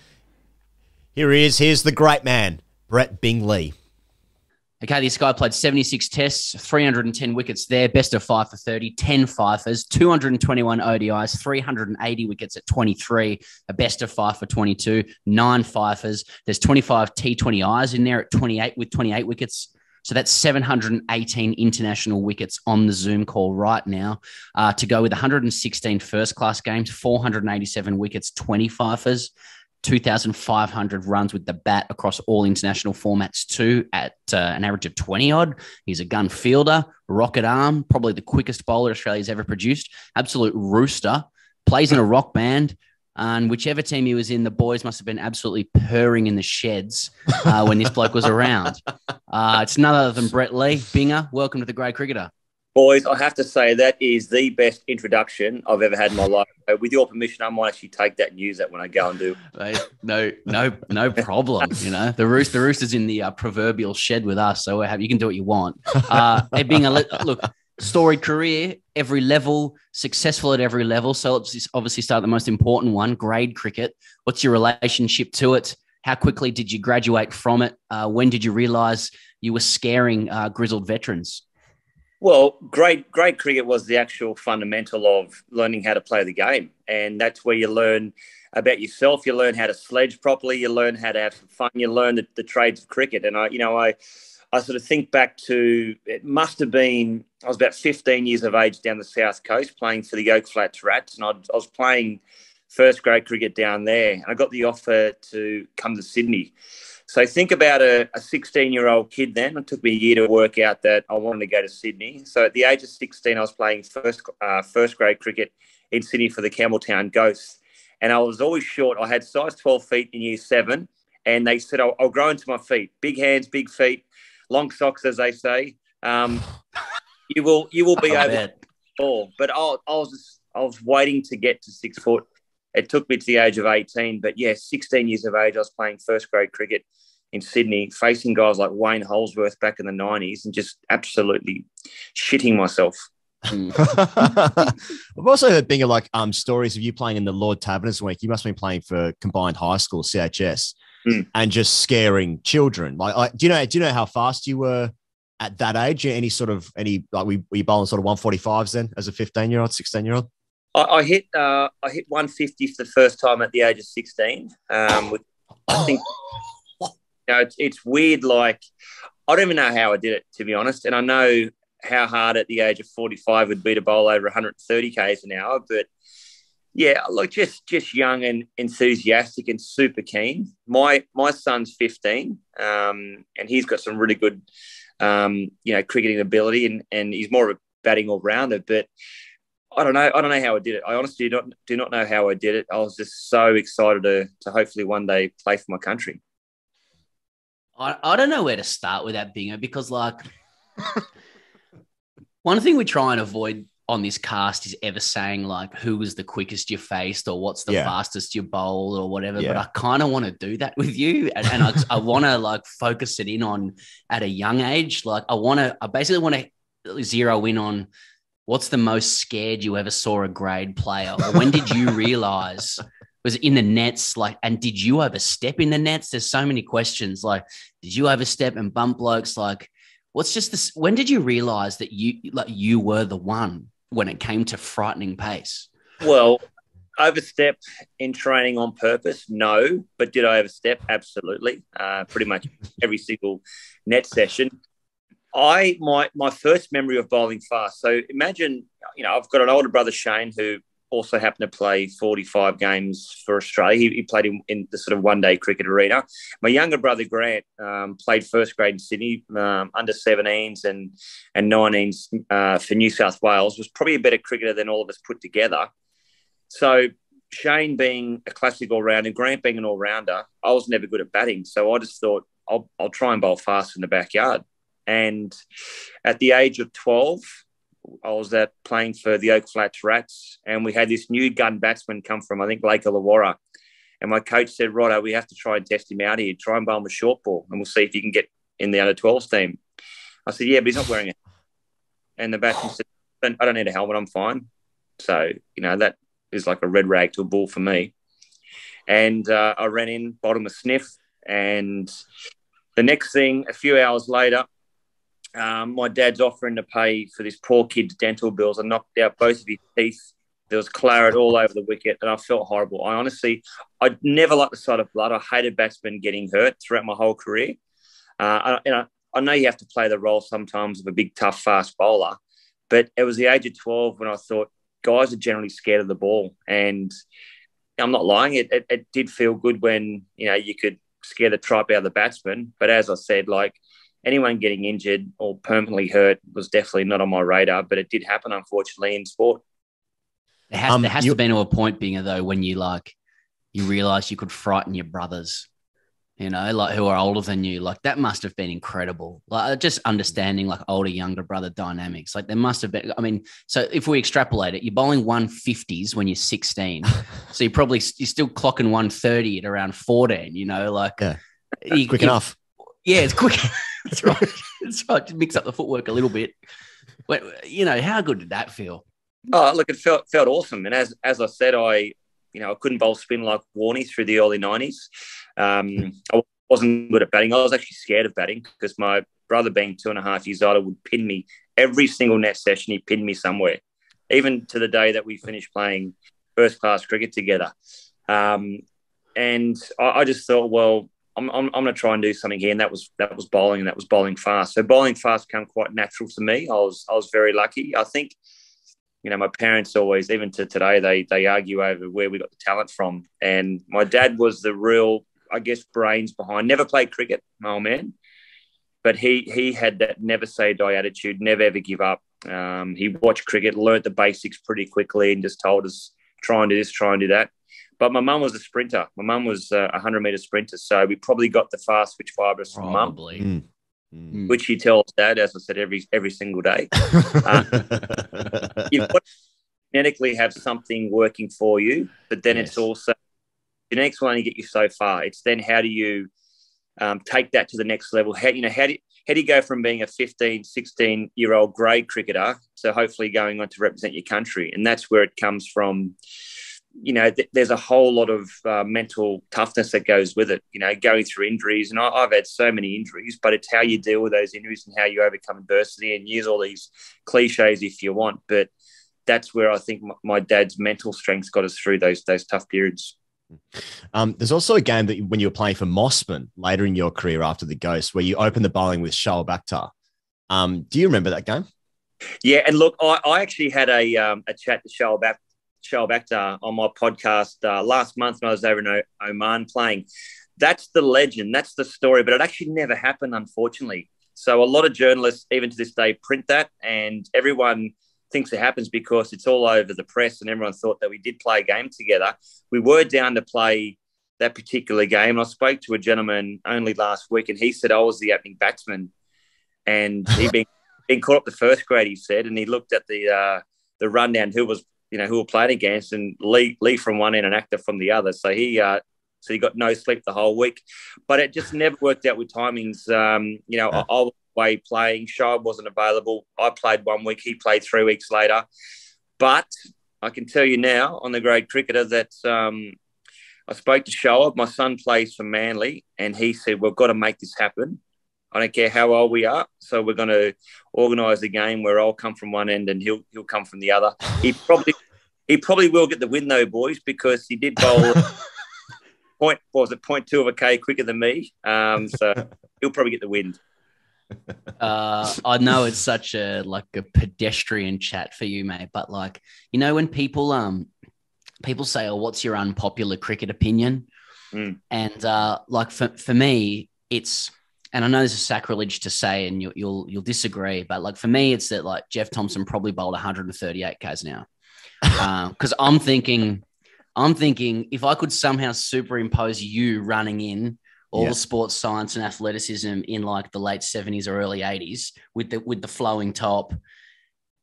Here he is. Here's the great man, Brett Bingley.
Okay, this guy played 76 tests, 310 wickets there, best of 5 for 30, 10 fifers, 221 ODIs, 380 wickets at 23, a best of 5 for 22, 9 fifers. There's 25 T20Is in there at 28 with 28 wickets. So that's 718 international wickets on the Zoom call right now to go with 116 first-class games, 487 wickets, 20 fifers. 2,500 runs with the bat across all international formats too at an average of 20-odd. He's a gun fielder, rocket arm, probably the quickest bowler Australia's ever produced, absolute rooster, plays in a rock band, and whichever team he was in, the boys must have been absolutely purring in the sheds when this bloke was around. It's none other than Brett Lee. Binger, welcome to the Grey Cricketer.
Boys, I have to say that is the best introduction I've ever had in my life. With your permission, I might actually take that and use that when I go and do.
No problem. The rooster's in the proverbial shed with us, so you can do what you want. It being look, storied career, every level, successful at every level. So let's just obviously start the most important one, grade cricket. What's your relationship to it? How quickly did you graduate from it? When did you realise you were scaring grizzled veterans?
Well, grade cricket was the actual fundamental of learning how to play the game. And that's where you learn about yourself. You learn how to sledge properly. You learn how to have some fun. You learn the trades of cricket. And I sort of think back to, it must have been, I was about 15 years of age down the south coast playing for the Oak Flats Rats. And I was playing first grade cricket down there. And I got the offer to come to Sydney. So think about a 16-year-old kid then. It took me a year to work out that I wanted to go to Sydney. So at the age of 16, I was playing first grade cricket in Sydney for the Campbelltown Ghosts. And I was always short. I had size 12 feet in year 7. And they said, I'll grow into my feet. Big hands, big feet, long socks, as they say. You will be over tall. But I was waiting to get to 6 foot. It took me to the age of 18. But, 16 years of age, I was playing first grade cricket in Sydney, facing guys like Wayne Holsworth back in the 90s and just absolutely shitting myself.
I've also heard Binger stories of you playing in the Lord Taverners week. You must have been playing for combined high school, CHS, and just scaring children. Do you know how fast you were at that age? Were you bowling sort of 145s then as a 15-year-old, 16-year-old?
I hit 150 for the first time at the age of 16. I think it's weird. I don't even know how I did it, to be honest. And I know how hard at the age of 45 would be to bowl over 130 k's an hour. But just young and enthusiastic and super keen. My son's 15, and he's got some really good, cricketing ability, and he's more of a batting all rounder. But I don't know how I did it. I honestly do not know how I did it. I was just so excited to hopefully one day play for my country.
I don't know where to start with that, Bingo, because one thing we try and avoid on this cast is ever saying who was the quickest you faced or what's the fastest you bowled or whatever. But I kind of want to do that with you, and I want to focus it in on at a young age. I basically want to zero in on what's the most scared you ever saw a grade player, or when did you realize? Was it in the nets? And did you overstep in the nets? There's so many questions. Did you overstep and bump blokes? What's just this? When did you realize that you were the one when it came to frightening pace?
Well, overstep in training on purpose, no. But did I overstep? Absolutely. Pretty much every single net session. My first memory of bowling fast. So imagine, I've got an older brother, Shane, who also happened to play 45 games for Australia. He played in the sort of one-day cricket arena. My younger brother, Grant, played first grade in Sydney, under 17s and 19s for New South Wales, was probably a better cricketer than all of us put together. So Shane being a classic all-rounder, Grant being an all-rounder, I was never good at batting. So I just thought, I'll try and bowl fast in the backyard. And at the age of 12, I was playing for the Oak Flats Rats, and we had this new gun batsman come from, I think, Lake Illawarra. And my coach said, Righto, we have to try and test him out here, try and bowl him a short ball, and we'll see if you can get in the under-12s team. I said, yeah, but he's not wearing it. And the batsman said, I don't need a helmet, I'm fine. So, that is like a red rag to a bull for me. And I ran in, bowled him a sniff, and the next thing, a few hours later, my dad's offering to pay for this poor kid's dental bills. I knocked out both of his teeth. There was claret all over the wicket, and I felt horrible. I never liked the sight of blood. I hated batsmen getting hurt throughout my whole career. I know you have to play the role sometimes of a big, tough, fast bowler, but it was the age of 12 when I thought guys are generally scared of the ball. And I'm not lying. It did feel good when, you could scare the tripe out of the batsman. But as I said, anyone getting injured or permanently hurt was definitely not on my radar, but it did happen, unfortunately, in sport.
There has to be to a point, Binger, though, when you realise you could frighten your brothers. like who are older than you. Like that must have been incredible. Like just understanding like older, younger brother dynamics. Like there must have been, I mean, so if we extrapolate it, you're bowling 150s when you're 16. So you're still clocking 130 at around 14, like
quick enough.
Yeah, it's quick. That's right. That's right. Just mix up the footwork a little bit. But, how good did that feel?
Oh, look, it felt awesome. And as I said, I couldn't bowl spin like Warney through the early 90s. I wasn't good at batting. I was actually scared of batting because my brother, being 2.5 years older, would pin me every single net session. He pinned me somewhere, even to the day that we finished playing first-class cricket together. And I just thought, well, I'm going to try and do something here, and that was bowling, and that was bowling fast. So bowling fast came quite natural to me. I was very lucky. I think, my parents always, even to today, they argue over where we got the talent from. And my dad was the real, I guess, brains behind. Never played cricket, my old man, but he had that never say die attitude, never ever give up. He watched cricket, learnt the basics pretty quickly, and just told us, try and do this, try and do that. But my mum was a sprinter. My mum was a 100-metre sprinter, so we probably got the fast switch fibres from mum, which he tells dad, as I said, every single day. You've got to genetically have something working for you, but then it's also genetics will only get you so far. It's then how do you take that to the next level? How do you go from being a 15, 16-year-old grade cricketer to hopefully going on to represent your country? And that's where it comes from. There's a whole lot of mental toughness that goes with it, going through injuries. And I've had so many injuries, but it's how you deal with those injuries and how you overcome adversity, and use all these cliches if you want. But that's where I think my dad's mental strength got us through those tough periods.
There's also a game that when you were playing for Mossman later in your career after the Ghost, where you opened the bowling with Shoaib Akhtar. Do you remember that game?
Yeah, and look, I actually had a chat to Shoaib Akhtar on my podcast last month when I was over in Oman playing. That's the legend. That's the story. But it actually never happened, unfortunately. So a lot of journalists, even to this day, print that, and everyone thinks it happens because it's all over the press, and everyone thought that we did play a game together. We were down to play that particular game. And I spoke to a gentleman only last week, and he said I was the opening batsman, and he'd been caught up the first grade, he said, and he looked at the rundown who were playing against, and Lee from one end and Akhtar from the other. So he got no sleep the whole week. But it just never worked out with timings. I was away playing. Shoaib wasn't available. I played 1 week. He played 3 weeks later. But I can tell you now, on the grade cricketer, that I spoke to Shoaib. My son plays for Manly, and he said, we've got to make this happen. I don't care how old we are. So we're going to organise a game where I'll come from one end and he'll come from the other. He probably will get the win though, boys, because he did bowl .2 of a K quicker than me. So he'll probably get the win.
I know it's such a pedestrian chat for you, mate, but when people say, oh, what's your unpopular cricket opinion? And for me, it's, and I know this is sacrilege to say, and you'll disagree, but for me, it's that Jeff Thompson probably bowled 138 Ks now. Because I'm thinking if I could somehow superimpose you running in all the sports science and athleticism in the late 70s or early 80s with the flowing top,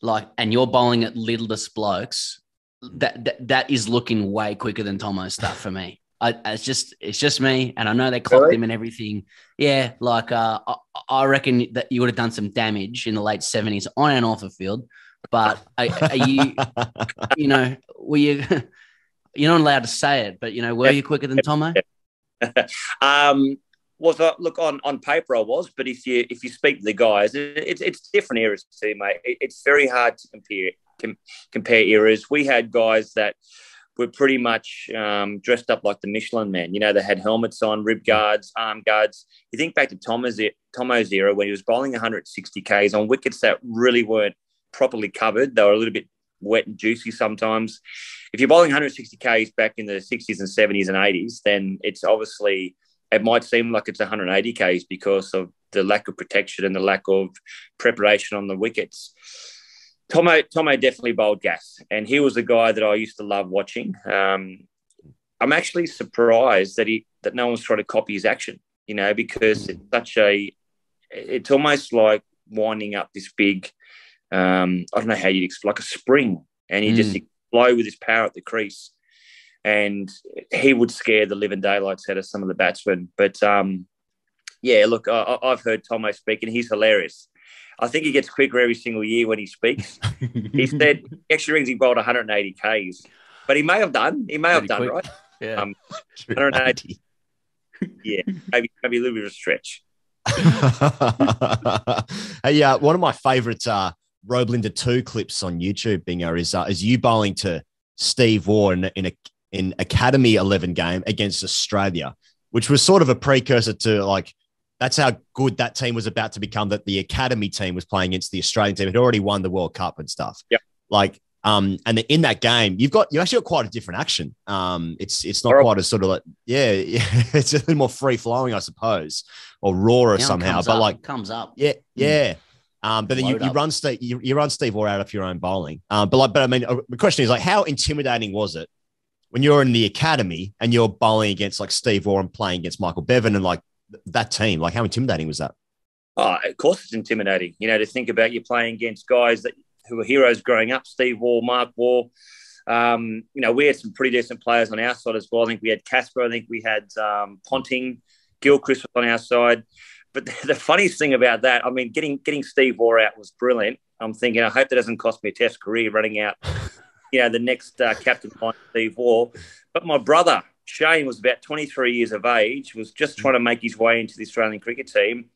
and you're bowling at littlest blokes, that is looking way quicker than Tomo's stuff for me. It's just me, and I know they clocked him and everything. Yeah, I reckon that you would have done some damage in the late 70s on and off the field. But are you, were you? You're not allowed to say it, but were you quicker than Tomo?
Look, on paper I was, but if you speak to the guys, it's different eras too, mate. It's very hard to compare eras. We had guys that were pretty much dressed up like the Michelin Man. They had helmets on, rib guards, arm guards. You think back to Tomo's era when he was bowling 160 Ks on wickets that really weren't properly covered. They were a little bit wet and juicy sometimes. If you're bowling 160 Ks back in the 60s and 70s and 80s, then it's obviously, it might seem like it's 180 Ks because of the lack of protection and the lack of preparation on the wickets. Tomo definitely bowled gas, and he was a guy that I used to love watching. I'm actually surprised that no one's trying to copy his action. because it's almost like winding up this big, I don't know how you'd explain, like a spring, and he just blow with his power at the crease, and he would scare the living daylights out of some of the batsmen. But look, I've heard Tomo speak, and he's hilarious. I think he gets quicker every single year when he speaks. He said extra rings he bowled 180 Ks, but he may have done. He may have done,
quick.
right?
Yeah,
180. Yeah, maybe a little bit of a stretch.
Hey, one of my favourite Roblinder 2 clips on YouTube, Bingo, is you bowling to Steve Waugh in Academy 11 game against Australia, which was sort of a precursor to like. That's how good that team was about to become, that the Academy team was playing against the Australian team. It had already won the World Cup and stuff.
Yeah.
Like, and in that game, you actually got quite a different action. It's not quite as sort of like, it's a little more free flowing, I suppose, or rawer somehow. But like,
comes up.
Yeah. But then you run Steve Waugh out of your own bowling. But I mean, the question is like, how intimidating was it when you're in the Academy and you're bowling against like Steve Waugh and playing against Michael Bevan and like, that team? Like, how intimidating was that?
Oh, of course it's intimidating, to think about you playing against guys who were heroes growing up, Steve Waugh, Mark Waugh. We had some pretty decent players on our side as well. I think we had Casper. I think we had Ponting. Gilchrist was on our side. But the funniest thing about that, I mean, getting Steve Waugh out was brilliant. I'm thinking, I hope that doesn't cost me a test career running out, the next captain behind Steve Waugh. But my brother, Shane, was about 23 years of age, was just trying to make his way into the Australian cricket team.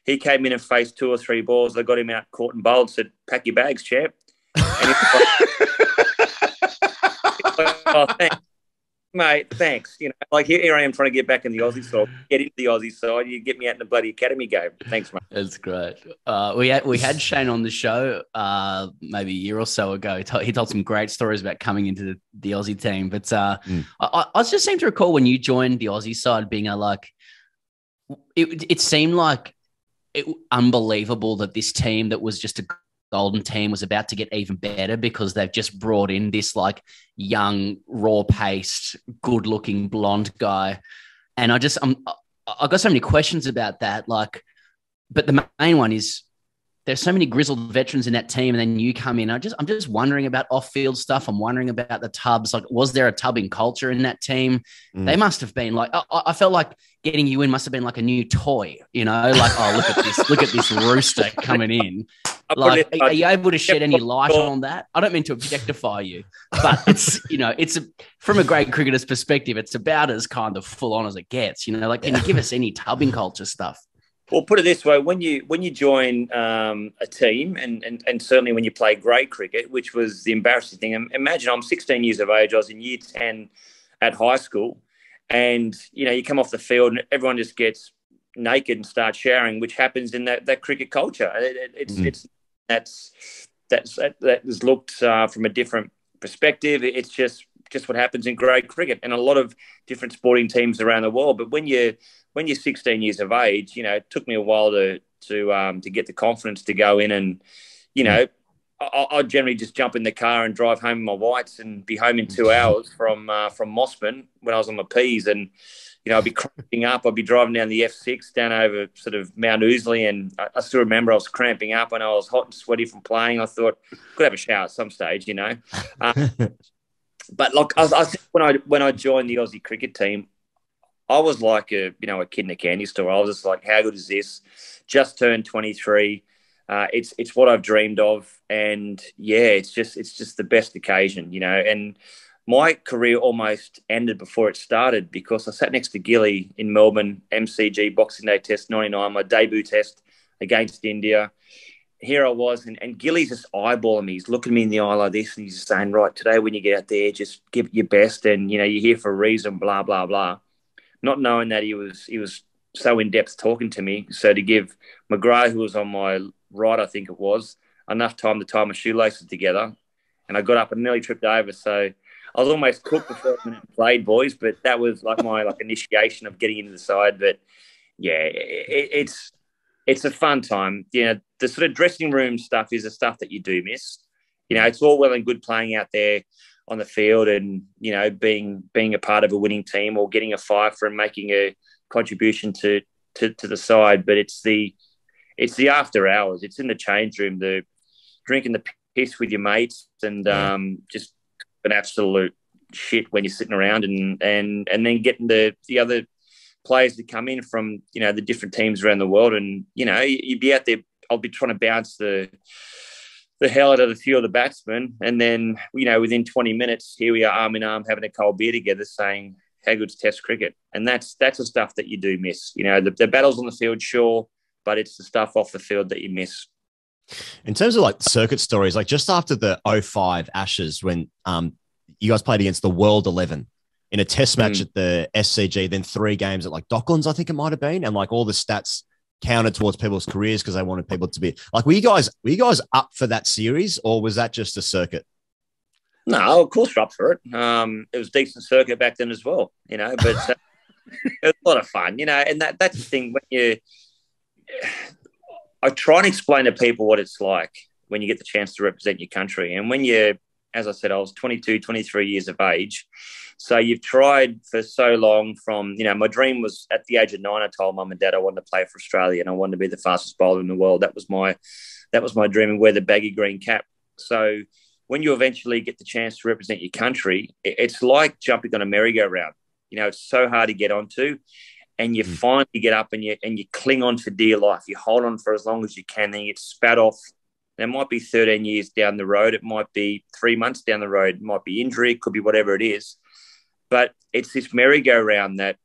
He came in and faced 2 or 3 balls. They got him out, caught and bowled, said, "Pack your bags, champ." And oh, thanks. Mate, thanks. Like here I am trying to get back in the Aussie side. Get into the Aussie side, you get me out in the bloody Academy game. Thanks, mate.
That's great. We had Shane on the show maybe a year or so ago. He told some great stories about coming into the Aussie team. But I just seem to recall when you joined the Aussie side being it seemed like unbelievable that this team that was just a golden team was about to get even better because they've just brought in this like young, raw-paced, good-looking blonde guy. And I got so many questions about that. Like, but the main one is there's so many grizzled veterans in that team, and then you come in. I'm just wondering about off-field stuff. I'm wondering about the tubs. Like, was there a tubbing culture in that team? They must have been. Like, I felt like getting you in must have been like a new toy. Like, oh, look at this rooster coming in. Like, are you able to shed any light on that? I don't mean to objectify you, but it's from a great cricketer's perspective, it's about as kind of full on as it gets. Like, can you give us any tubbing culture stuff?
Well, put it this way: when you join a team, and certainly when you play grade cricket, which was the embarrassing thing. Imagine I'm 16 years of age. I was in year 10 at high school, and you come off the field and everyone just gets naked and starts showering, which happens in that cricket culture. That is looked from a different perspective. It's just what happens in grade cricket and a lot of different sporting teams around the world. But when you're 16 years of age, it took me a while to get the confidence to go in and, I'd generally just jump in the car and drive home in my whites and be home in 2 hours from Mossman when I was on my P's. And, I'd be cramping up. I'd be driving down the F6 down over sort of Mount Ousley. And I still remember I was cramping up and I was hot and sweaty from playing. I thought I could have a shower at some stage, But look, I think when I joined the Aussie cricket team, I was like a kid in a candy store. I was just like, how good is this? Just turned 23. It's what I've dreamed of. And yeah, it's just the best occasion, and my career almost ended before it started because I sat next to Gilly in Melbourne, MCG Boxing Day Test 99, my debut test against India. Here I was, and Gilly's just eyeballing me. He's looking me in the eye like this, and he's just saying, right, today when you get out there, just give it your best, and, you're here for a reason, blah, blah, blah. Not knowing that he was so in-depth talking to me. So to give McGrath, who was on my right, I think it was, enough time to tie my shoelaces together, and I got up and nearly tripped over, so I was almost cooked before I played, boys, but that was like my initiation of getting into the side. But yeah, it's a fun time. The sort of dressing room stuff is the stuff that you do miss. It's all well and good playing out there on the field and, being a part of a winning team or getting a fifer and making a contribution to to the side, but it's the after hours. It's in the change room, the drinking the piss with your mates, and just an absolute shit when you're sitting around, and then getting the other players to come in from the different teams around the world, and you'd be out there. I'll be trying to bounce the hell out of a few of the batsmen, and then within 20 minutes, here we are arm in arm having a cold beer together, saying how good's Test cricket, and that's the stuff that you do miss. The battles on the field, sure, but it's the stuff off the field that you miss.
In terms of like circuit stories, like just after the 05 Ashes, when you guys played against the World 11 in a Test match at the SCG, then 3 games at like Docklands, I think it might have been, and like all the stats counted towards people's careers because they wanted people to be like, were you guys up for that series, or was that just a circuit?
No, of course we're up for it. It was a decent circuit back then as well, but it was a lot of fun, and that's the thing when I try and explain to people what it's like when you get the chance to represent your country. And when as I said, I was 22, 23 years of age. So you've tried for so long from, my dream was at the age of 9, I told mum and dad I wanted to play for Australia and I wanted to be the fastest bowler in the world. That was my dream, and wear the baggy green cap. So when you eventually get the chance to represent your country, it's like jumping on a merry-go-round. It's so hard to get onto. And you finally get up and you cling on for dear life. You hold on for as long as you can, then you get spat off. It might be 13 years down the road. It might be 3 months down the road. It might be injury. It could be whatever it is. But it's this merry-go-round that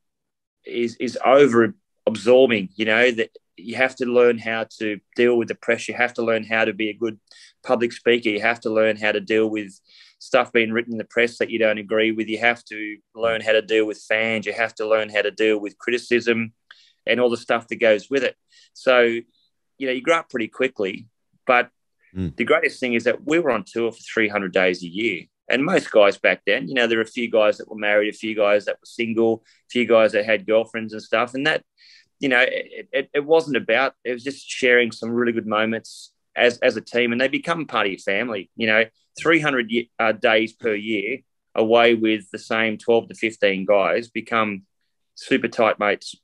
is over-absorbing, that you have to learn how to deal with the pressure. You have to learn how to be a good public speaker. You have to learn how to deal with stuff being written in the press that you don't agree with. You have to learn how to deal with fans. You have to learn how to deal with criticism and all the stuff that goes with it. So, you grow up pretty quickly. But the greatest thing is that we were on tour for 300 days a year. And most guys back then, there were a few guys that were married, a few guys that were single, a few guys that had girlfriends and stuff. And that, it wasn't about, it was just sharing some really good moments as a team, and they become part of your family. 300 days per year away with the same 12 to 15 guys become super tight mates.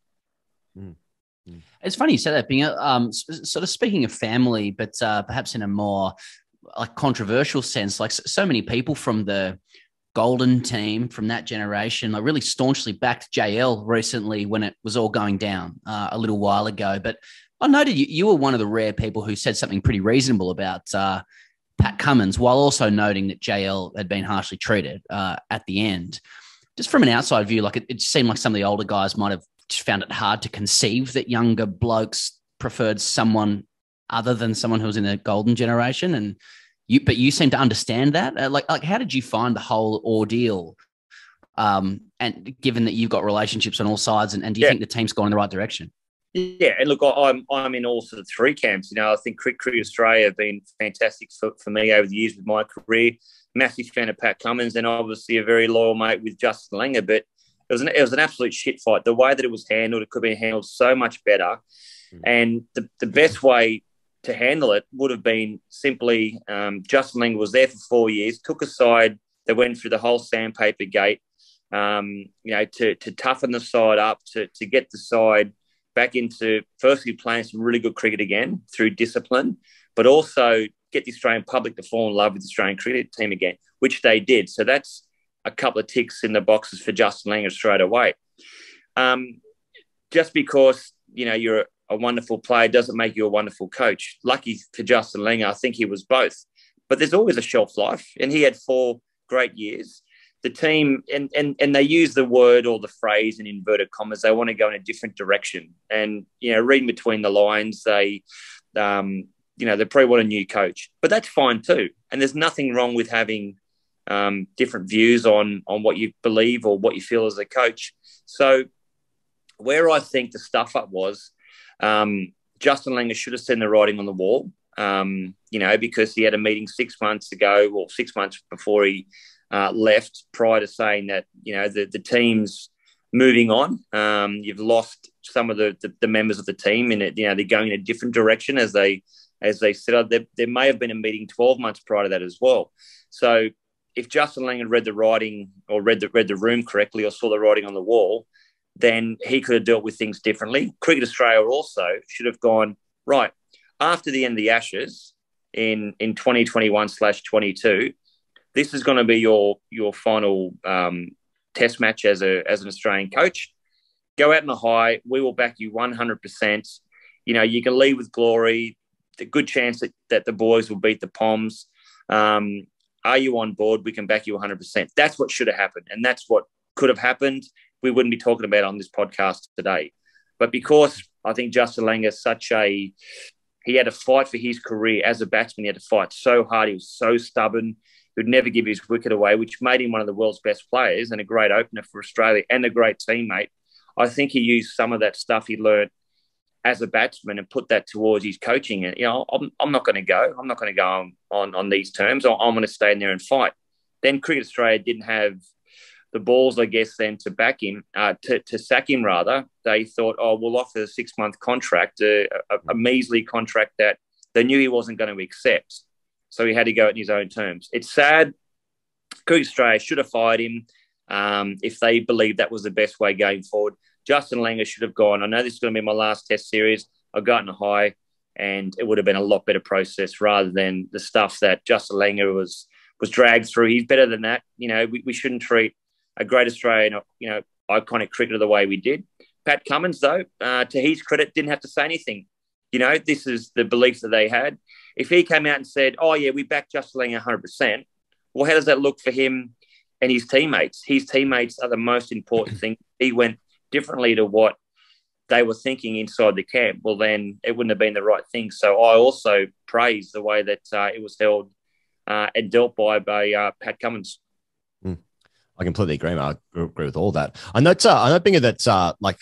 It's funny you said that, being sort of speaking of family, but perhaps in a more like controversial sense. Like so many people from the golden team from that generation, like really staunchly backed JL recently when it was all going down a little while ago. But I noted you were one of the rare people who said something pretty reasonable about Pat Cummins, while also noting that JL had been harshly treated at the end. Just from an outside view, like it seemed like some of the older guys might have just found it hard to conceive that younger blokes preferred someone other than someone who was in the golden generation. But you seem to understand that. Like how did you find the whole ordeal? And given that you've got relationships on all sides, and do you think the team's gone in the right direction?
Yeah, and look, I'm in all sort of 3 camps. I think Cricket Australia have been fantastic for me over the years with my career. Massive fan of Pat Cummins, and obviously a very loyal mate with Justin Langer. But it was an absolute shit fight. The way that it was handled, it could be handled so much better. And the best way to handle it would have been simply Justin Langer was there for 4 years, took a side that went through the whole sandpaper gate, to toughen the side up, to get the side back into firstly playing some really good cricket again through discipline, but also get the Australian public to fall in love with the Australian cricket team again, which they did. So that's a couple of ticks in the boxes for Justin Langer straight away. Just because, you're a wonderful player doesn't make you a wonderful coach. Lucky for Justin Langer, I think he was both. But there's always a shelf life, and he had 4 great years. The team, and they use the word or the phrase in inverted commas, they want to go in a different direction. And, reading between the lines, they probably want a new coach. But that's fine too. And there's nothing wrong with having different views on what you believe or what you feel as a coach. So where I think the stuff up was, Justin Langer should have seen the writing on the wall, because he had a meeting 6 months ago, or 6 months before he left, prior to saying that, the team's moving on. You've lost some of the members of the team, and they're going in a different direction as they said. There may have been a meeting 12 months prior to that as well. So if Justin Langer read the writing, or read the room correctly, or saw the writing on the wall, then he could have dealt with things differently. Cricket Australia also should have gone, right, after the end of the Ashes in 2021/22, this is going to be your final test match as an Australian coach. Go out in the high. We will back you 100%. You know, you can leave with glory. The good chance that the boys will beat the Poms. Are you on board? We can back you 100%. That's what should have happened. And that's what could have happened. We wouldn't be talking about on this podcast today. But because I think Justin Langer he had to fight for his career as a batsman. He had to fight so hard. He was so stubborn. He would never give his wicket away, which made him one of the world's best players and a great opener for Australia and a great teammate. I think he used some of that stuff he learned as a batsman and put that towards his coaching. And, you know, I'm not going to go. I'm not going to go on these terms. I'm going to stay in there and fight. Then Cricket Australia didn't have the balls, I guess, then to back him, to sack him rather. They thought, oh, we'll offer a 6-month contract, a measly contract that they knew he wasn't going to accept. So he had to go in his own terms. It's sad. Cricket Australia should have fired him if they believed that was the best way going forward. Justin Langer should have gone, I know this is going to be my last test series. I've gotten a high, and it would have been a lot better process rather than the stuff that Justin Langer was dragged through. He's better than that. You know, we shouldn't treat a great Australian, you know, iconic cricketer the way we did. Pat Cummins, though, to his credit, didn't have to say anything. You know, this is the belief that they had. If he came out and said, oh, yeah, we back Justin Langer 100%, well, how does that look for him and his teammates? His teammates are the most important thing. He went differently to what they were thinking inside the camp. Well, then it wouldn't have been the right thing. So I also praise the way that it was held and dealt by Pat Cummins.
I completely agree, mate. I agree with all that. I know, Binger, that like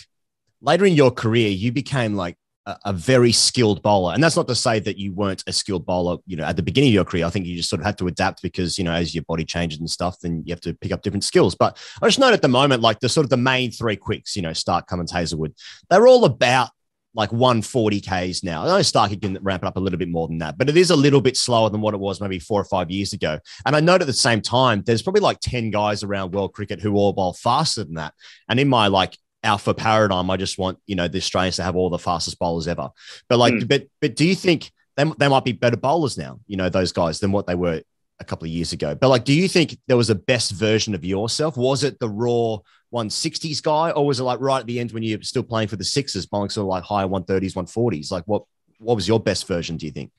later in your career, you became like a very skilled bowler. And that's not to say that you weren't a skilled bowler, you know, at the beginning of your career. I think you just sort of had to adapt because, you know, as your body changes and stuff, then you have to pick up different skills. But I just note at the moment, like the sort of the main 3 quicks, you know, Stark, Cummins, Hazelwood, they're all about like 140 Ks now. I know Starkey can ramp it up a little bit more than that, but it is a little bit slower than what it was maybe 4 or 5 years ago. And I note at the same time, there's probably like 10 guys around world cricket who all bowl faster than that. And in my like alpha paradigm, I just want, you know, the Australians to have all the fastest bowlers ever. But like, but do you think they might be better bowlers now, you know, those guys, than what they were a couple of years ago? But like, do you think there was a best version of yourself? Was it the raw 160s guy, or was it like right at the end when you're still playing for the Sixers, bowling sort of like higher 130s, 140s? Like what was your best version, do you think?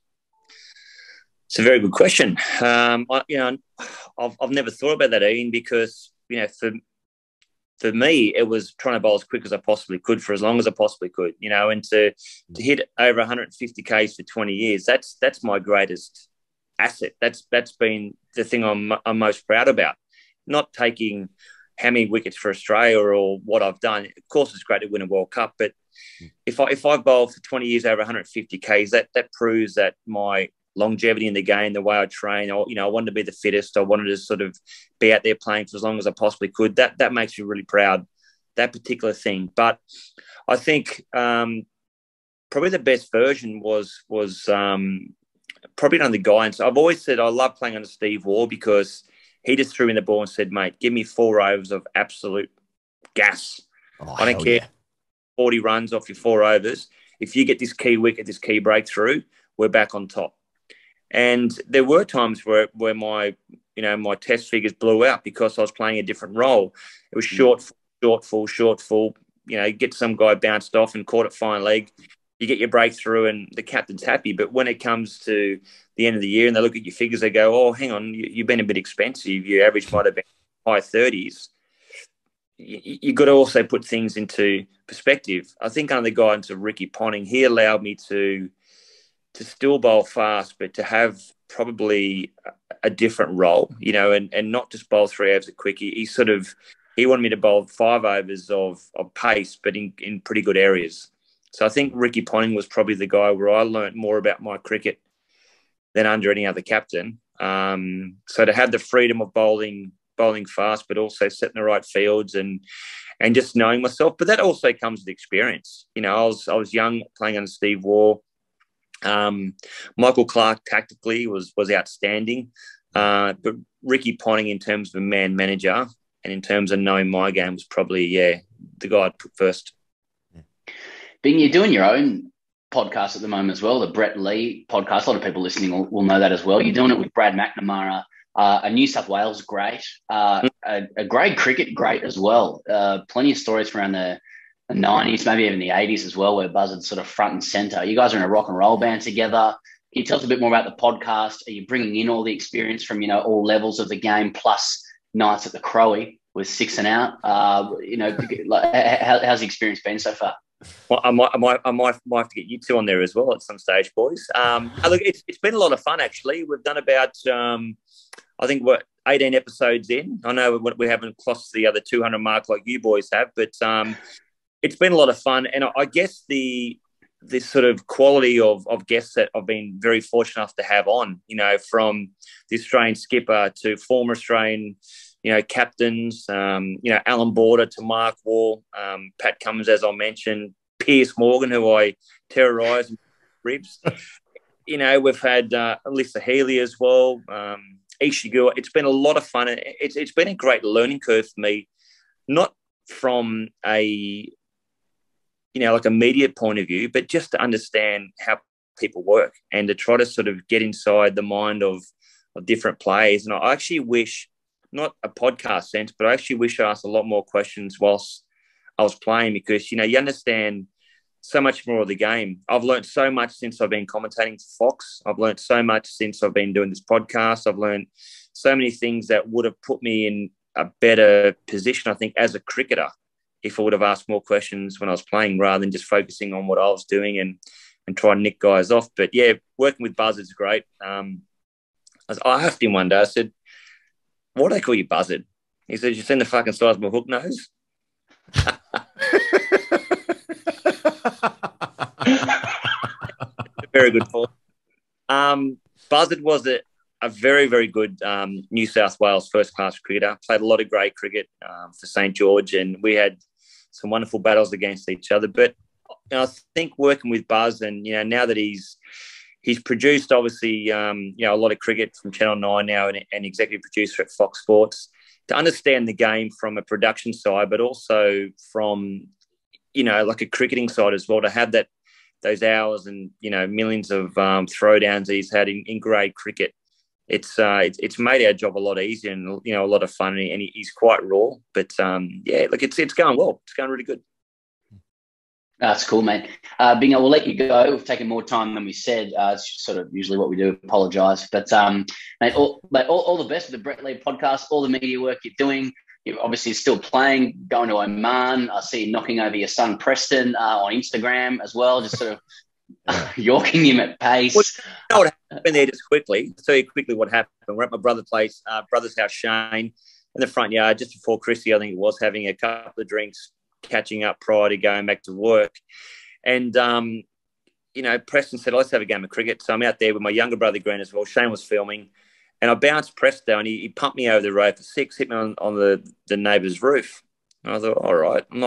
It's a very good question. I've never thought about that, Ian, because, you know, for me, it was trying to bowl as quick as I possibly could for as long as I possibly could, you know, and to hit over 150 Ks for 20 years, that's my greatest asset. That's been the thing I'm most proud about. Not taking how many wickets for Australia or what I've done. Of course, it's great to win a World Cup, but if I bowl for 20 years over 150 Ks, that proves that my longevity in the game, the way I train, I wanted to be the fittest. I wanted to sort of be out there playing for as long as I possibly could. That makes me really proud, that particular thing. But I think probably the best version was probably under guidance. I've always said I love playing under Steve Waugh because he just threw in the ball and said, mate, give me 4 overs of absolute gas. I don't care. Yeah. 40 runs off your 4 overs. If you get this key wicket, this key breakthrough, we're back on top. And there were times where my test figures blew out because I was playing a different role. It was short full. You know, you get some guy bounced off and caught it fine leg. You get your breakthrough and the captain's happy. But when it comes to the end of the year and they look at your figures, they go, oh, hang on, you've been a bit expensive. Your average might have been high 30s. You've got to also put things into perspective. I think under the guidance of Ricky Ponting, he allowed me to still bowl fast, but to have probably a different role, you know, and not just bowl 3 overs a quickie. He wanted me to bowl 5 overs of pace, but in pretty good areas. So I think Ricky Ponting was probably the guy where I learnt more about my cricket than under any other captain. So to have the freedom of bowling fast, but also setting the right fields and just knowing myself. But that also comes with experience. You know, I was young playing under Steve Waugh. Michael Clarke tactically was outstanding. But Ricky Ponting, in terms of a man manager, in terms of knowing my game, was probably, the guy I'd put first.
Bing, you're doing your own podcast at the moment as well, the Brett Lee podcast. A lot of people listening will know that as well. You're doing it with Brad McNamara, a New South Wales great, a grade cricket great as well. Plenty of stories from around the 90s, maybe even the 80s as well, where Buzzard's sort of front and centre. You guys are in a rock and roll band together. Can you tell us a bit more about the podcast? Are you bringing in all the experience from, all levels of the game, plus nights at the Crowie with 6 and out? How's the experience been so far?
Well, I might have to get you two on there as well at some stage, boys. Look, it's been a lot of fun, actually. We've done about, 18 episodes in. I know we haven't crossed the other 200 mark like you boys have, but it's been a lot of fun. And I guess this sort of quality of guests that I've been very fortunate enough to have on, from the Australian skipper to former Australian, captains, Alan Border to Mark Wall, Pat Cummins, as I mentioned, Piers Morgan, who I terrorise with ribs. We've had Alyssa Healy as well, Ishigua. It's been a lot of fun. It's been a great learning curve for me, not from a like a media point of view, but just to understand how people work and to try to sort of get inside the mind of different players. And I actually wish, not a podcast sense, but I actually wish I asked a lot more questions whilst I was playing, because, you understand so much more of the game. I've learned so much since I've been commentating for Fox. I've learned so much since I've been doing this podcast. I've learned so many things that would have put me in a better position, I think, as a cricketer, if I would have asked more questions when I was playing rather than just focusing on what I was doing and trying to nick guys off. But, yeah, working with Buzzard's great. I asked him one day, I said, "Why do they call you Buzzard?" He said, "You seen the fucking size of my hook nose?" Very good point. Buzzard was a very, very good New South Wales first-class cricketer. Played a lot of great cricket for St. George, and we had some wonderful battles against each other. But I think working with Buzz, and now that he's produced obviously a lot of cricket from Channel 9 now, and executive producer at Fox Sports, to understand the game from a production side, but also from like a cricketing side as well, to have those hours and millions of throwdowns that he's had in grade cricket. It's made our job a lot easier and a lot of fun, and he's quite raw. But look, it's going well. It's going really good.
That's cool, mate. Bingo, we'll let you go. We've taken more time than we said. It's sort of usually what we do. Apologise, but mate, all the best with the Brett Lee podcast. All the media work you're doing. You're obviously still playing, going to Oman. I see you knocking over your son Preston on Instagram as well. Just sort of yorking him at pace.
Well, what happened there, just quickly? I'll tell you quickly what happened. We're at my brother's house, Shane, in the front yard just before Chrissy, I think it was, having a couple of drinks, catching up prior to going back to work. And, Preston said, "Let's have a game of cricket." So I'm out there with my younger brother, Grant, as well. Shane was filming. And I bounced Presto, and he pumped me over the road for 6, hit me on the neighbour's roof. And I thought, all right, I'm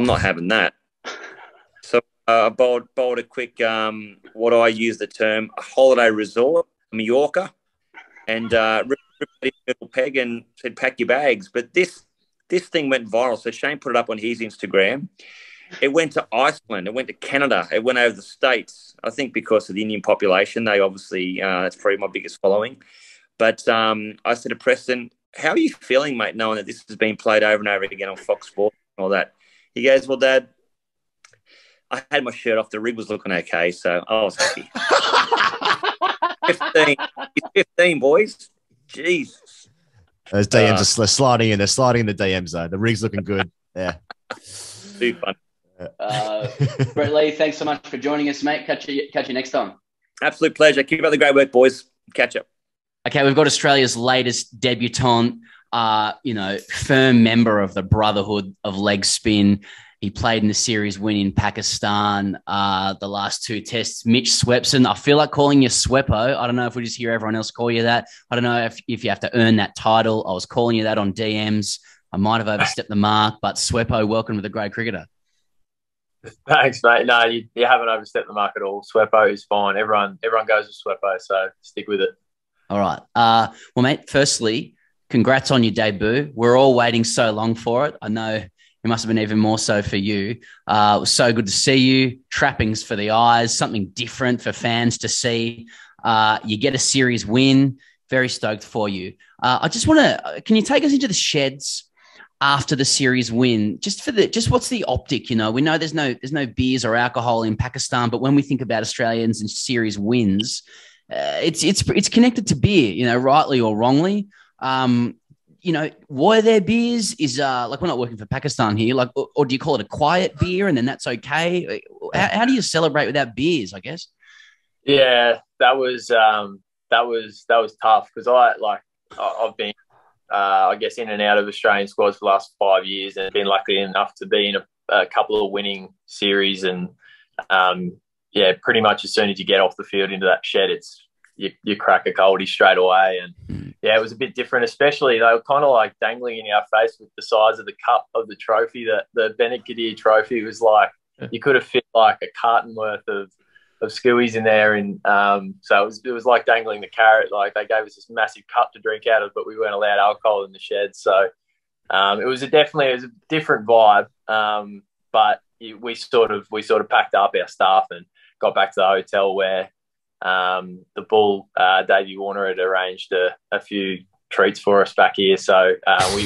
not having that. So I bowled a quick, what I use the term, a holiday resort, Mallorca, and ripped a little peg and said, "Pack your bags." But this thing went viral. So Shane put it up on his Instagram. It went to Iceland. It went to Canada. It went over the States. I think because of the Indian population, they obviously, that's probably my biggest following. But I said to Preston, "How are you feeling, mate, knowing that this has been played over and over again on Fox Sports and all that?" He goes, "Well, Dad, I had my shirt off. The rig was looking okay, so I was happy." 15. He's 15, boys. Jesus.
Those DMs are sliding in. They're sliding in the DMs, though. The rig's looking good. Yeah.
Too fun.
Brett Lee, thanks so much for joining us, mate. Catch you next time.
Absolute pleasure. Keep up the great work, boys. Catch up.
Okay, we've got Australia's latest debutant, firm member of the Brotherhood of Leg Spin. He played in the series win in Pakistan, the last 2 tests. Mitch Swepson. I feel like calling you Sweppo. I don't know if we just hear everyone else call you that. I don't know if you have to earn that title. I was calling you that on DMs. I might have overstepped the mark, but Sweppo, welcome to the Great Cricketer.
Thanks, mate. No, you haven't overstepped the mark at all. Sweppo is fine. Everyone goes with Sweppo, so stick with it.
All right. Well, mate, firstly, congrats on your debut. We're all waiting so long for it. I know it must have been even more so for you. It was so good to see you. Trappings for the eyes, something different for fans to see. You get a series win. Very stoked for you. I just want to, can you take us into the sheds after the series win? Just what's the optic? You know, we know there's no beers or alcohol in Pakistan, but when we think about Australians and series wins, it's connected to beer, you know, rightly or wrongly. You know, were there beers? Is like, we're not working for Pakistan here, like, or do you call it a quiet beer and then that's okay? How do you celebrate without beers, I guess?
Yeah, that was tough because I've been I guess in and out of Australian squads for the last 5 years and been lucky enough to be in a couple of winning series, and pretty much as soon as you get off the field into that shed, it's you crack a coldie straight away. And it was a bit different, especially they were kind of like dangling in our face with the size of the cup of the trophy. That the Bennett Kadir trophy was like, you could have fit like a carton worth of skewies in there, and so it was like dangling the carrot. Like, they gave us this massive cup to drink out of, but we weren't allowed alcohol in the shed. So it was a different vibe. But we sort of packed up our stuff and got back to the hotel where the Bull, Davey Warner, had arranged a few treats for us back here. So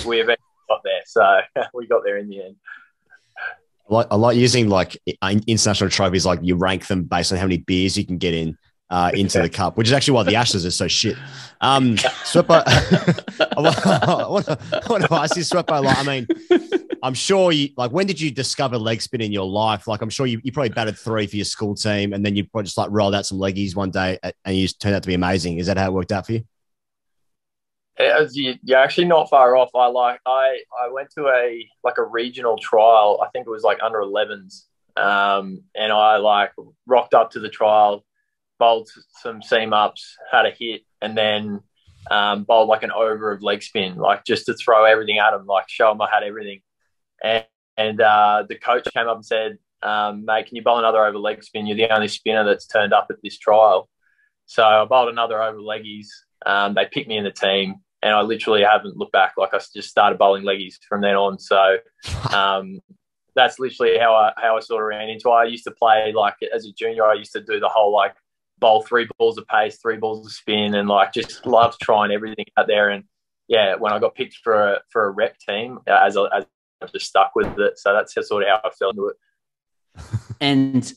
we eventually got there. So we got there in the end.
I like using like international trophies, like you rank them based on how many beers you can get into the cup, which is actually why the Ashes are so shit. Sweppo, I want to ask you, Sweppo, like, I mean, I'm sure you, like, when did you discover leg spin in your life? Like, I'm sure you probably batted 3 for your school team, and then you probably just like rolled out some leggies one day and you just turned out to be amazing. Is that how it worked out for you?
You're actually not far off. I went to a regional trial. I think it was like under 11s, and I rocked up to the trial, bowled some seam ups, had a hit, and then bowled like an over of leg spin, like just to throw everything at them, like show them I had everything. And the coach came up and said, "Mate, can you bowl another over leg spin? You're the only spinner that's turned up at this trial." So I bowled another over leggies. They picked me in the team. And I literally haven't looked back. Like, I just started bowling leggies from then on. So that's literally how I sort of ran into it. I used to play, like, as a junior, I used to do the whole, like, bowl 3 balls of pace, 3 balls of spin, and, like, just loved trying everything out there. And, yeah, when I got picked for a rep team, as I just stuck with it. So that's sort of how I fell into it.
And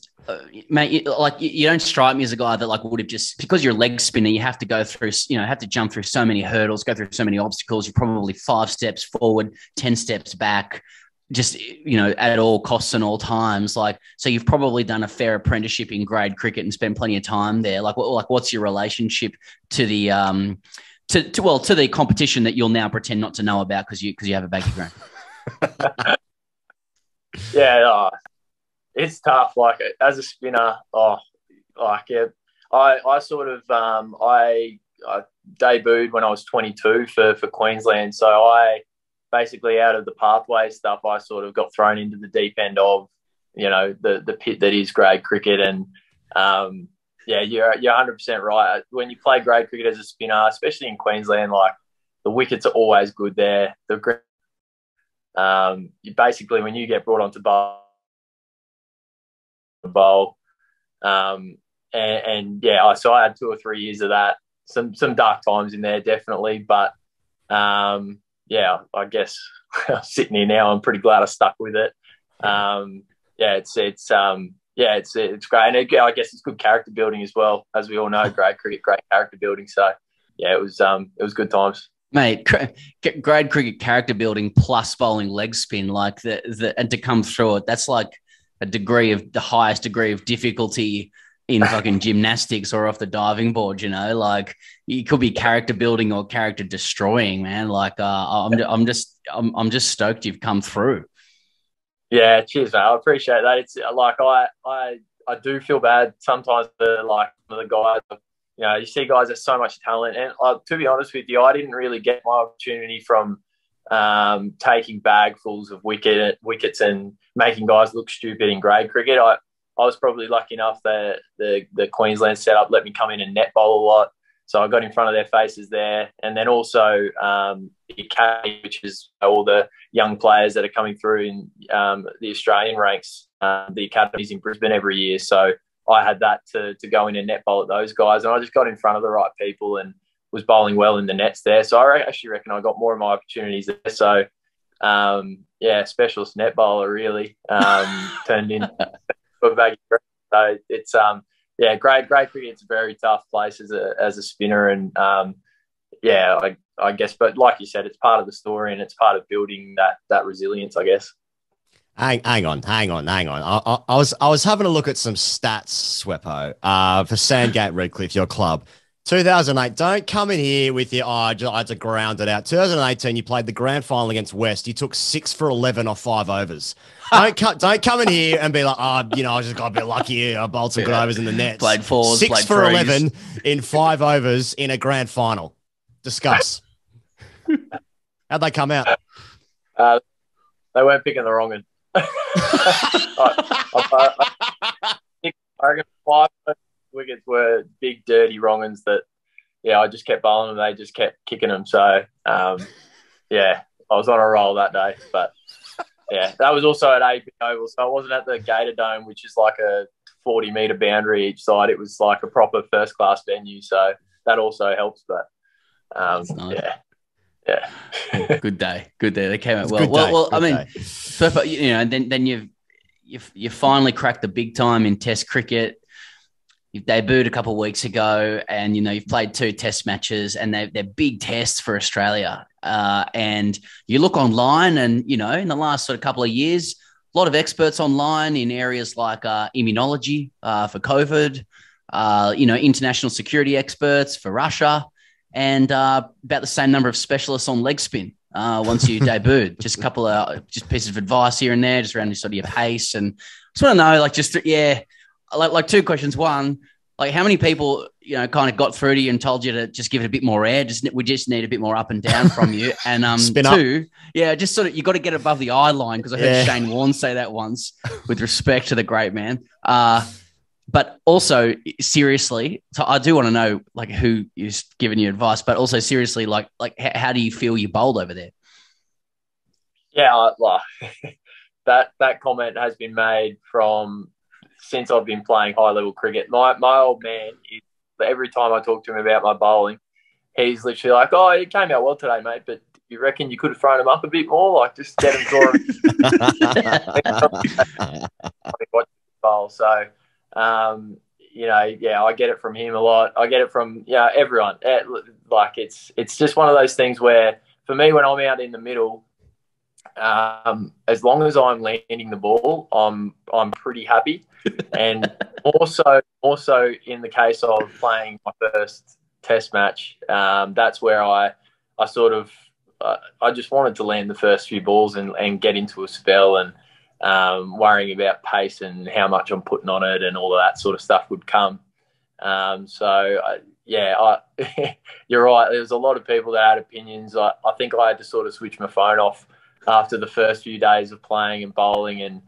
mate, you don't strike me as a guy that like would have just, because you're a leg spinner, you have to go through, you know, have to jump through so many hurdles, go through so many obstacles. You're probably 5 steps forward, 10 steps back, just, you know, at all costs and all times. Like, so you've probably done a fair apprenticeship in grade cricket and spent plenty of time there. Like what's your relationship to the to the competition that you'll now pretend not to know about because you have a baggy ground?
Yeah. It's tough. Like, as a spinner, I sort of I debuted when I was 22 for Queensland. So I basically, out of the pathway stuff, I sort of got thrown into the deep end of, you know, the pit that is grade cricket. And you're 100% right. When you play grade cricket as a spinner, especially in Queensland, like, the wickets are always good there. You basically, when you get brought onto bowl, so I had 2 or 3 years of that. Some dark times in there, definitely, but I guess sitting here now, I'm pretty glad I stuck with it. It's great, and I guess it's good character building as well, as we all know. Grade cricket, great character building. So it was good times.
Mate, grade cricket character building plus bowling leg spin, like and to come through it, that's like the highest degree of difficulty in fucking gymnastics or off the diving board, you know, like it could be character building or character destroying, man. Like, I'm just stoked you've come through.
Yeah. Cheers, man. I appreciate that. It's like, I do feel bad sometimes for like the guys, you know, you see guys have so much talent, and to be honest with you, I didn't really get my opportunity from taking bagfuls of wickets and making guys look stupid in grade cricket. I was probably lucky enough that the Queensland setup let me come in and net bowl a lot. So I got in front of their faces there. And then also the academy, which is all the young players that are coming through in the Australian ranks. The academies in Brisbane every year. So I had that to go in and net bowl at those guys. And I just got in front of the right people and was bowling well in the nets there. So I actually reckon I got more of my opportunities there. So, specialist net bowler really turned into a baggy. So it's, great cricket. It's a very tough place as a spinner. And, I guess, but like you said, it's part of the story and it's part of building that resilience, I guess.
Hang on. I was having a look at some stats, Sweppo, for Sandgate Redcliffe, your club. 2008, don't come in here with your, I had to ground it out. 2018, you played the grand final against West. You took 6 for 11 off 5 overs. Don't come in here and be like, I just got a bit lucky. I bowled some good overs in the nets.
Played fours,
6
played
for
threes.
11 in 5 overs in a grand final. Discuss. How'd they come out?
They weren't picking the wrong one. I reckon 5 wickets were big, dirty wrong ones that, I just kept bowling and they just kept kicking them. So, I was on a roll that day. But, that was also at AP Oval. So I wasn't at the Gator Dome, which is like a 40-metre boundary each side. It was like a proper first-class venue. So that also helps. But,
nice.
Yeah.
Good day. They came out well. I mean, so, then you finally cracked the big time in Test cricket. You've debuted a couple of weeks ago, and you've played 2 Test matches, and they're big tests for Australia. And you look online, and in the last sort of couple of years, a lot of experts online in areas like immunology for COVID, international security experts for Russia. And about the same number of specialists on leg spin once you debuted. Just a couple of pieces of advice here and there, just around sort of your pace. And I just want to know, like 2 questions. One, like how many people kind of got through to you and told you to just give it a bit more air? We just need a bit more up and down from you. And 2, just sort of you got to get above the eye line, because I heard Shane Warne say that once, with respect to the great man. But also, seriously, so I do want to know, like, who is giving you advice, but also seriously, like how do you feel you bowled over there?
Yeah, that comment has been made since I've been playing high-level cricket. My old man, every time I talk to him about my bowling, he's literally like, "Oh, it came out well today, mate, but you reckon you could have thrown him up a bit more? Like, just get him draw him." Bowl. So, I get it from him a lot. I get it from everyone. It's just one of those things where, for me, when I'm out in the middle, as long as I'm landing the ball, I'm pretty happy. And also in the case of playing my first Test match, that's where I sort of I just wanted to land the first few balls and get into a spell, and worrying about pace and how much I'm putting on it and all of that sort of stuff would come. You're right. There's a lot of people that had opinions. I think I had to sort of switch my phone off after the first few days of playing and bowling, and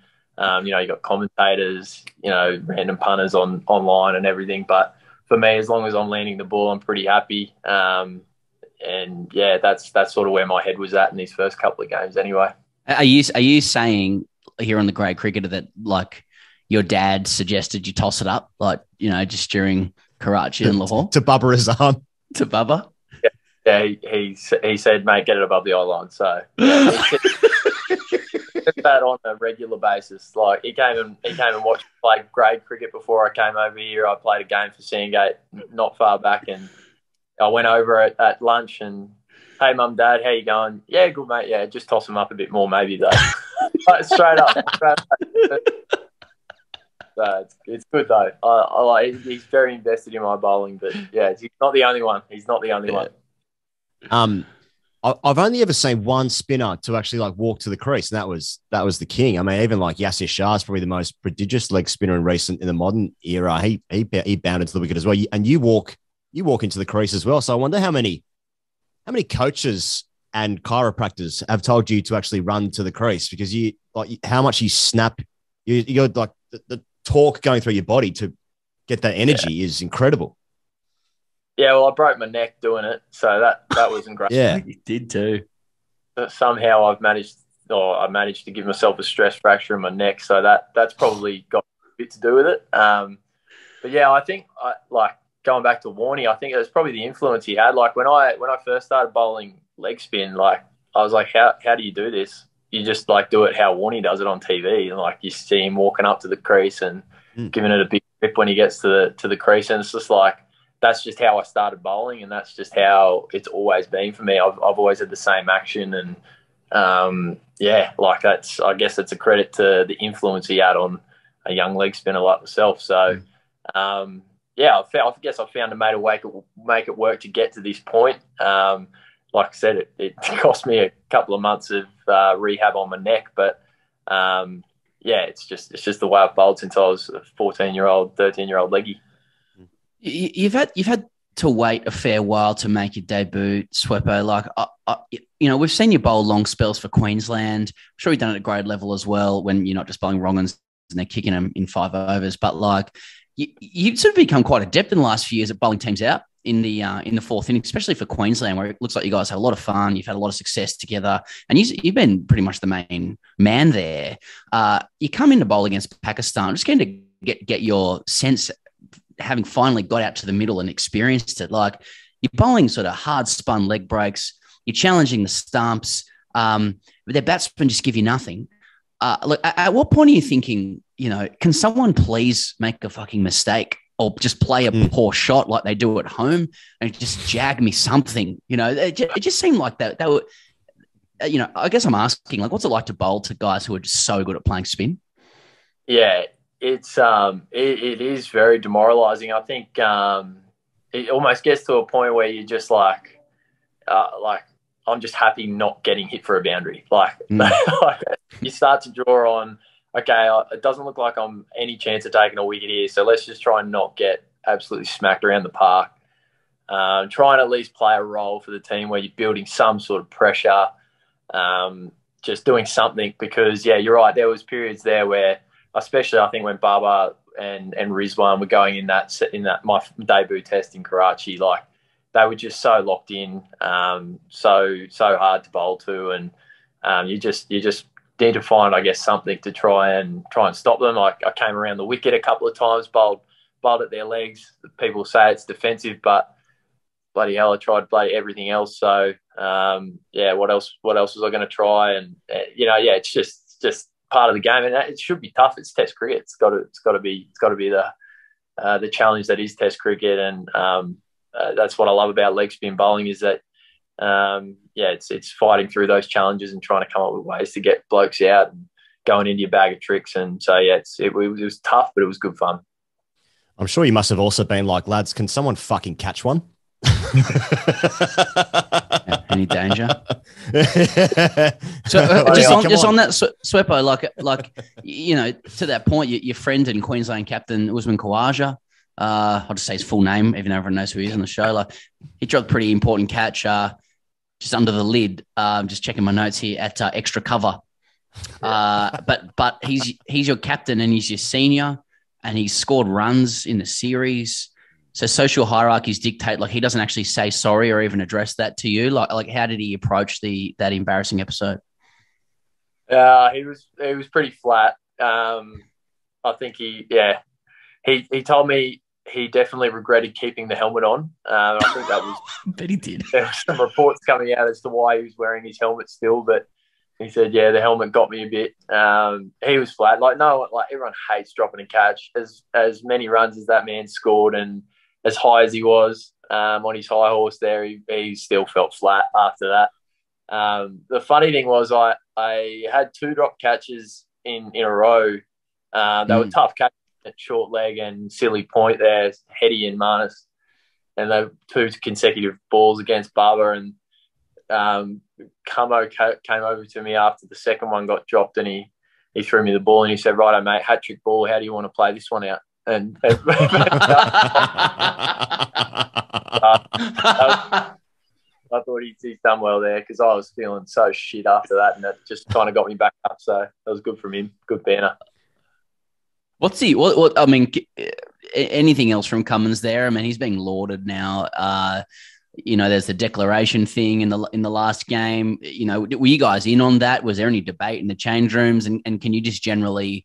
you got commentators, random punters online and everything. But for me, as long as I'm landing the ball, I'm pretty happy. That's sort of where my head was at in these first couple of games anyway.
Are you saying here on the Grade Cricketer that, like, your dad suggested you toss it up, like, just during Karachi and Lahore?
To Bubba Azam.
To Bubba?
Yeah, he said, mate, get it above the eye line. So he did that on a regular basis. Like, he came and watched me play grade cricket before I came over here. I played a game for Sandgate not far back, and I went over at lunch and, "Hey, Mum, Dad, how you going?" "Yeah, good, mate. Yeah, just toss them up a bit more, maybe, though." Straight up. So it's good, though. I like. He's very invested in my bowling, but he's not the only one. He's not the only one.
I've only ever seen one spinner to actually walk to the crease, and that was the king. I mean, even Yasir Shah is probably the most prodigious leg spinner in the modern era. He bounded to the wicket as well. And you walk into the crease as well. So I wonder how many coaches and chiropractors have told you to actually run to the crease, because how much you snap, you got the torque going through your body to get that energy is incredible.
Yeah, well, I broke my neck doing it, so that wasn't great.
Yeah.
You did too.
But somehow I managed to give myself a stress fracture in my neck, so that's probably got a bit to do with it. But yeah, I think like going back to Warney, I think it was probably the influence he had. Like when I first started bowling leg spin, like I was like, how do you do this? You just like do it how Warney does it on TV, and like you see him walking up to the crease and giving it a big grip when he gets to the crease, and it's just like that's just how I started bowling, and that's just how it's always been for me. I've always had the same action, and yeah, like that's, I guess it's a credit to the influence he had on a young leg spinner like myself. So yeah, I guess I found a way to make it work to get to this point. Like I said, it cost me a couple of months of rehab on my neck, but yeah, it's just the way I've bowled since I was a 14-year-old, 13-year-old leggy.
You've had to wait a fair while to make your debut, Sweppo. Like, you know, we've seen you bowl long spells for Queensland. I'm sure you've done it at grade level as well when you're not just bowling wrong uns and they're kicking them in 5 overs. But like, you've sort of become quite adept in the last few years at bowling teams out in the fourth inning, especially for Queensland, where it looks like you guys have a lot of fun. You've had a lot of success together, and you've been pretty much the main man there. You come in to bowl against Pakistan. I'm just going to get your sense, having finally got out to the middle and experienced it. Like, you're bowling sort of hard spun leg breaks. You're challenging the stumps. But their batsmen just give you nothing. Look, at what point are you thinking, you know, can someone please make a fucking mistake or just play a poor shot like they do at home and just jag me something? You know, it just seemed like that. They were, you know, I guess I'm asking, like, what's it like to bowl to guys who are just so good at playing spin?
Yeah, it's it is very demoralising. I think it almost gets to a point where you're just like I'm just happy not getting hit for a boundary. Like, like you start to draw on, okay, it doesn't look like I'm any chance of taking a wicket here, so let's just try and not get absolutely smacked around the park. Try and at least play a role for the team where you're building some sort of pressure, just doing something, because, yeah, you're right, there was periods there where, especially I think when Baba and Rizwan were going in that my debut test in Karachi, like they were just so locked in, so hard to bowl to, and you just need to find, I guess, something to try and stop them. I came around the wicket a couple of times, bowled at their legs. People say it's defensive, but bloody hell, I tried everything else. So yeah, what else was I going to try? And you know, yeah, it's just part of the game, and it should be tough. It's Test cricket. It's got to be the challenge that is Test cricket, and that's what I love about leg spin bowling, is that yeah, it's fighting through those challenges and trying to come up with ways to get blokes out and going into your bag of tricks. And so yeah, it was tough, but it was good fun.
I'm sure you must have also been like, lads, can someone fucking catch one?
Any danger? So just on that, Sweppo, like you know, to that point, your friend and Queensland captain Usman Khawaja, I'll just say his full name, even though everyone knows who he is on the show. Like, he dropped a pretty important catch just under the lid. Just checking my notes here at extra cover. But he's your captain and he's your senior, and he's scored runs in the series. So social hierarchies dictate, like, he doesn't actually say sorry or even address that to you. Like how did he approach that embarrassing episode?
He was pretty flat. I think he told me he definitely regretted keeping the helmet on. I think that was.
But he did.
There were some reports coming out as to why he was wearing his helmet still, but he said, "Yeah, the helmet got me a bit." He was flat. Like, no, like, everyone hates dropping a catch. As many runs as that man scored, and as high as he was on his high horse there, he still felt flat after that. The funny thing was, I had 2 drop catches in a row. They were tough catches at short leg and silly point there, Heady and Marnus, and they were 2 consecutive balls against Baba. And Camo came over to me after the second one got dropped, and he threw me the ball and he said, "Righto, mate, hat-trick ball. How do you want to play this one out?" And I thought he's done well there, because I was feeling so shit after that, and that just kind of got me back up. So that was good from him. Good banner.
What I mean, anything else from Cummins there? I mean, he's being lauded now. There's the declaration thing in the last game. Were you guys in on that? Was there any debate in the change rooms? And can you just generally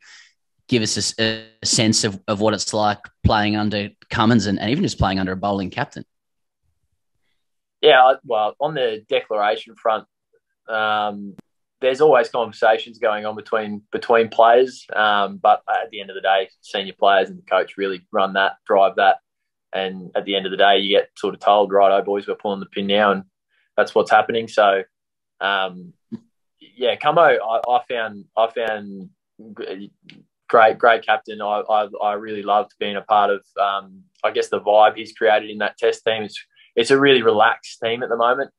give us a sense of what it's like playing under Cummins and even just playing under a bowling captain?
Yeah, well, on the declaration front, there's always conversations going on between players, but at the end of the day, senior players and the coach really run that, drive that. And at the end of the day, you get sort of told, right, oh, boys, we're pulling the pin now, and that's what's happening. So, Cummo, I found great captain. I really loved being a part of, I guess, the vibe he's created in that test team. It's a really relaxed team at the moment.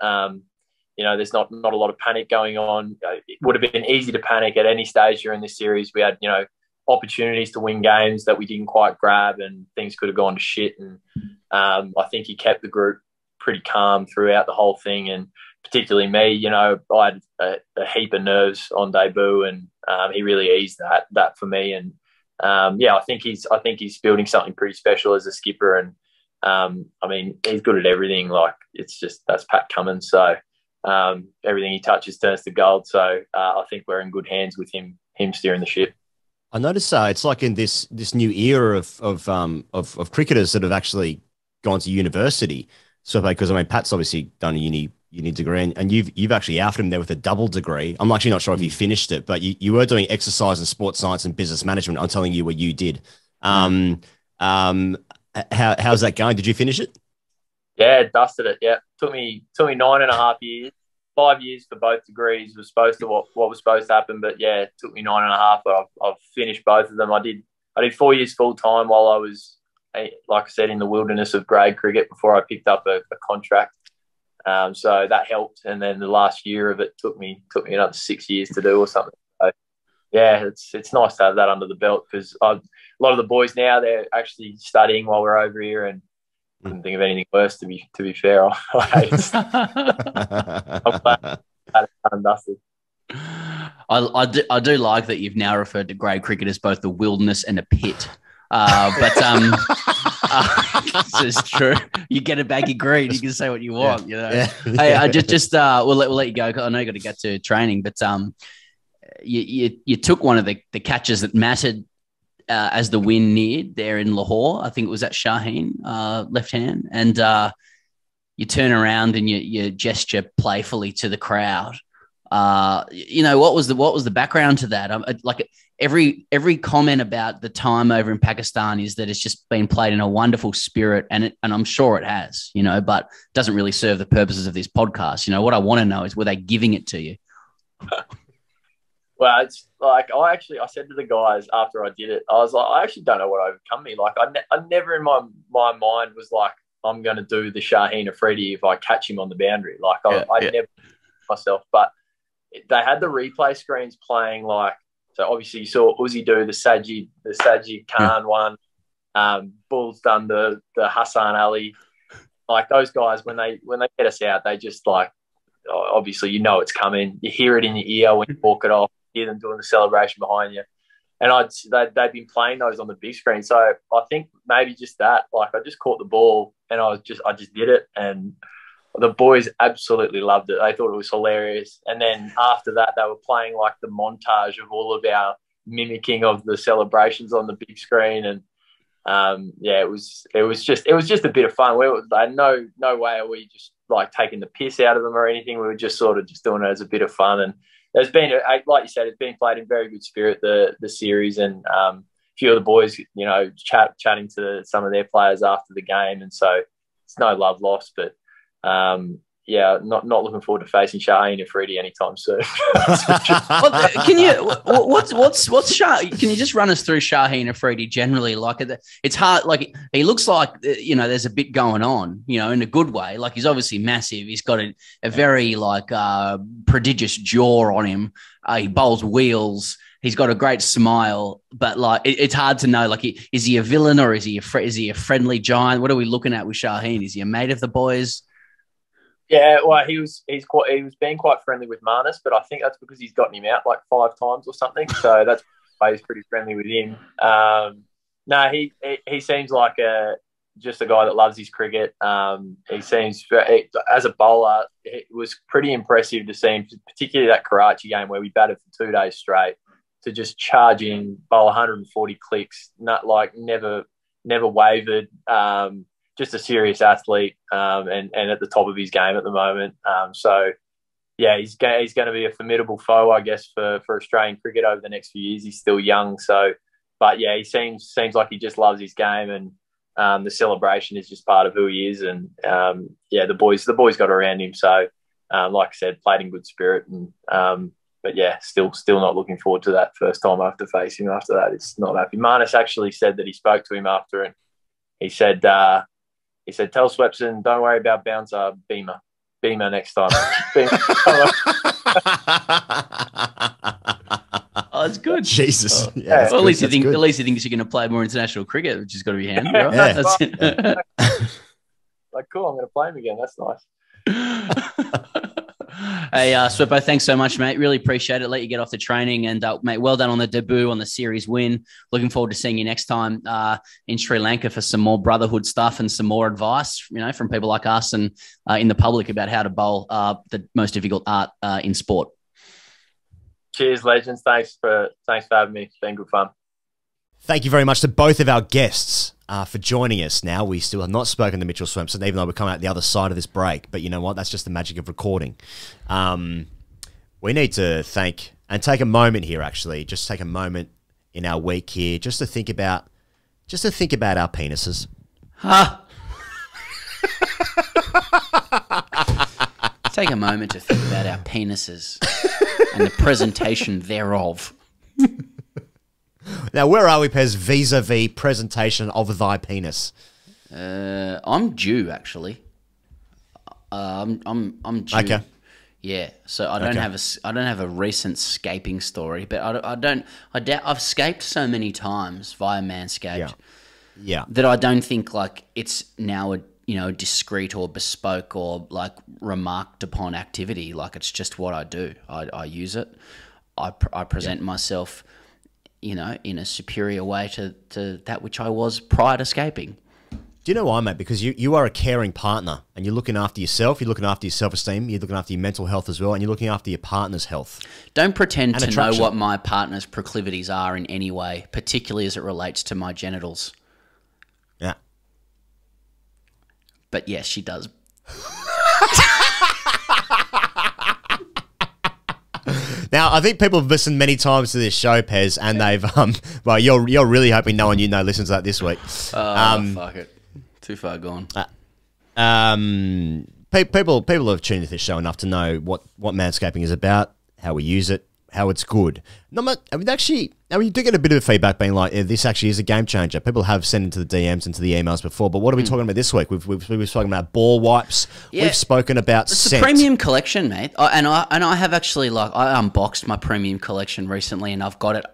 There's not a lot of panic going on. It would have been easy to panic at any stage during this series. We had, opportunities to win games that we didn't quite grab, and things could have gone to shit. And I think he kept the group pretty calm throughout the whole thing, and particularly me. I had a heap of nerves on debut, and he really eased that for me. And I think he's building something pretty special as a skipper. And he's good at everything. Like, that's Pat Cummins. So everything he touches turns to gold. So I think we're in good hands with him steering the ship.
I notice it's like in this new era of cricketers that have actually gone to university. So because Pat's obviously done a uni degree, and you've actually outed him there with a double degree. I'm actually not sure if you finished it, but you were doing exercise and sports science and business management. I'm telling you what you did. How's that going? Did you finish it?
Yeah, dusted it. Yeah, took me 9.5 years. 5 years for both degrees was supposed to what was supposed to happen, but yeah, it took me 9.5. But I've finished both of them. I did 4 years full time while I was, like I said, in the wilderness of grade cricket before I picked up a contract. So that helped, and then the last year of it took me another 6 years to do or something. So yeah, it's nice to have that under the belt, because a lot of the boys now, they're actually studying while we're over here, and couldn't think of anything worse, to be fair. I'm glad it's undusted.
I do like that you've now referred to grade cricket as both the wilderness and a pit. This is true. You get a baggy green, you can say what you want.
Yeah.
Hey, I we'll let you go. I know you got to get to training, but you took one of the catches that mattered as the win neared there in Lahore. I think it was at Shaheen, left hand, and you turn around and you gesture playfully to the crowd. What was the background to that? Like every comment about the time over in Pakistan is that it's just been played in a wonderful spirit, and I'm sure it has, but it doesn't really serve the purposes of this podcast. What I want to know is, were they giving it to you?
Well, it's like I said to the guys after I did it, I was like, I actually don't know what overcome me. Like I never in my mind was like, I'm going to do the Shaheen Afridi if I catch him on the boundary. Like I never myself, but they had the replay screens playing. Like, so obviously you saw Uzi do the Sajid Khan one. Bull's done the Hassan Ali. Like, those guys, when they get us out, they just, like, obviously it's coming. You hear it in your ear when you walk it off. You hear them doing the celebration behind you. And they've been playing those on the big screen. So I think maybe just that. Like, I just caught the ball and I just did it, and the boys absolutely loved it. They thought it was hilarious. And then after that, they were playing like the montage of all of our mimicking of the celebrations on the big screen. And it was just a bit of fun. No way are we just like taking the piss out of them or anything. We were just sort of just doing it as a bit of fun. And there's been, like you said, it's been played in very good spirit, the series, and a few of the boys, chatting to some of their players after the game. And so it's no love lost, but not looking forward to facing Shaheen Afridi anytime soon.
Can you just run us through Shaheen Afridi generally? Like, it's hard. Like, he looks like there's a bit going on, in a good way. Like, he's obviously massive. He's got a very prodigious jaw on him. He bowls wheels. He's got a great smile, but like it's hard to know. Like, is he a villain or is he a friendly giant? What are we looking at with Shaheen? Is he a mate of the boys?
Yeah, well, he was being quite friendly with Marnus, but I think that's because he's gotten him out like 5 times or something. So that's why he's pretty friendly with him. No, he seems like just a guy that loves his cricket. He seems, as a bowler, it was pretty impressive to see him, particularly that Karachi game where we batted for 2 days straight, to just charge in, bowl 140 clicks, never wavered. Just a serious athlete, and at the top of his game at the moment. So yeah, he's going to be a formidable foe, I guess, for Australian cricket over the next few years. He's still young, so. But yeah, he seems like he just loves his game, and the celebration is just part of who he is. And yeah, the boys got around him. So like I said, played in good spirit. And but yeah, still not looking forward to that first time I have to face him. After that, it's not happy. Marnus actually said that he spoke to him after, and he said, "Tell Swepson, don't worry about bouncer, Beamer next time."
Oh, that's good.
Jesus.
Oh. Yeah, well, at least he thinks you're going to play more international cricket, which has got to be handy, right?
Yeah.
Like, cool, I'm going to play him again. That's nice.
Hey, Sweppo, thanks so much, mate. Really appreciate it. Let you get off the training. And, mate, well done on the debut, on the series win. Looking forward to seeing you next time in Sri Lanka for some more brotherhood stuff and some more advice, from people like us and in the public about how to bowl the most difficult art in sport.
Cheers, legends. Thanks for having me. It's been good fun.
Thank you very much to both of our guests for joining us. Now, we still have not spoken to Mitchell Swepson, even though we're coming out the other side of this break. But you know what? That's just the magic of recording. We need to thank and take a moment here, actually. Just take a moment in our week here just to think about our penises.
Huh? Take a moment to think about our penises and the presentation thereof.
Now, where are we, Pez, vis-a-vis presentation of thy penis?
I'm due, actually. I'm due.
Okay.
Yeah, so I don't have a recent scaping story, but I've scaped so many times via Manscaped, that I don't think like it's now a discreet or bespoke or like remarked upon activity. Like it's just what I do. I use it. I present myself, in a superior way to that which I was prior to scaping.
Do you know why, mate? Because you are a caring partner and you're looking after yourself, you're looking after your self-esteem, you're looking after your mental health as well, and you're looking after your partner's health.
Don't pretend to know what my partner's proclivities are in any way, particularly as it relates to my genitals.
Yeah.
But yes, she does.
Now, I think people have listened many times to this show, Pez, and they've well, you're really hoping no one you know listens to that this week.
Fuck it. Too far gone.
People have tuned into this show enough to know what manscaping is about, how we use it, how it's good. You do get a bit of feedback being like, this actually is a game changer. People have sent into the DMs, into the emails before, but what are we talking about this week? We've spoken about ball wipes. Yeah. We've spoken about scent.
It's a premium collection, mate. I have actually I unboxed my premium collection recently, and I've got it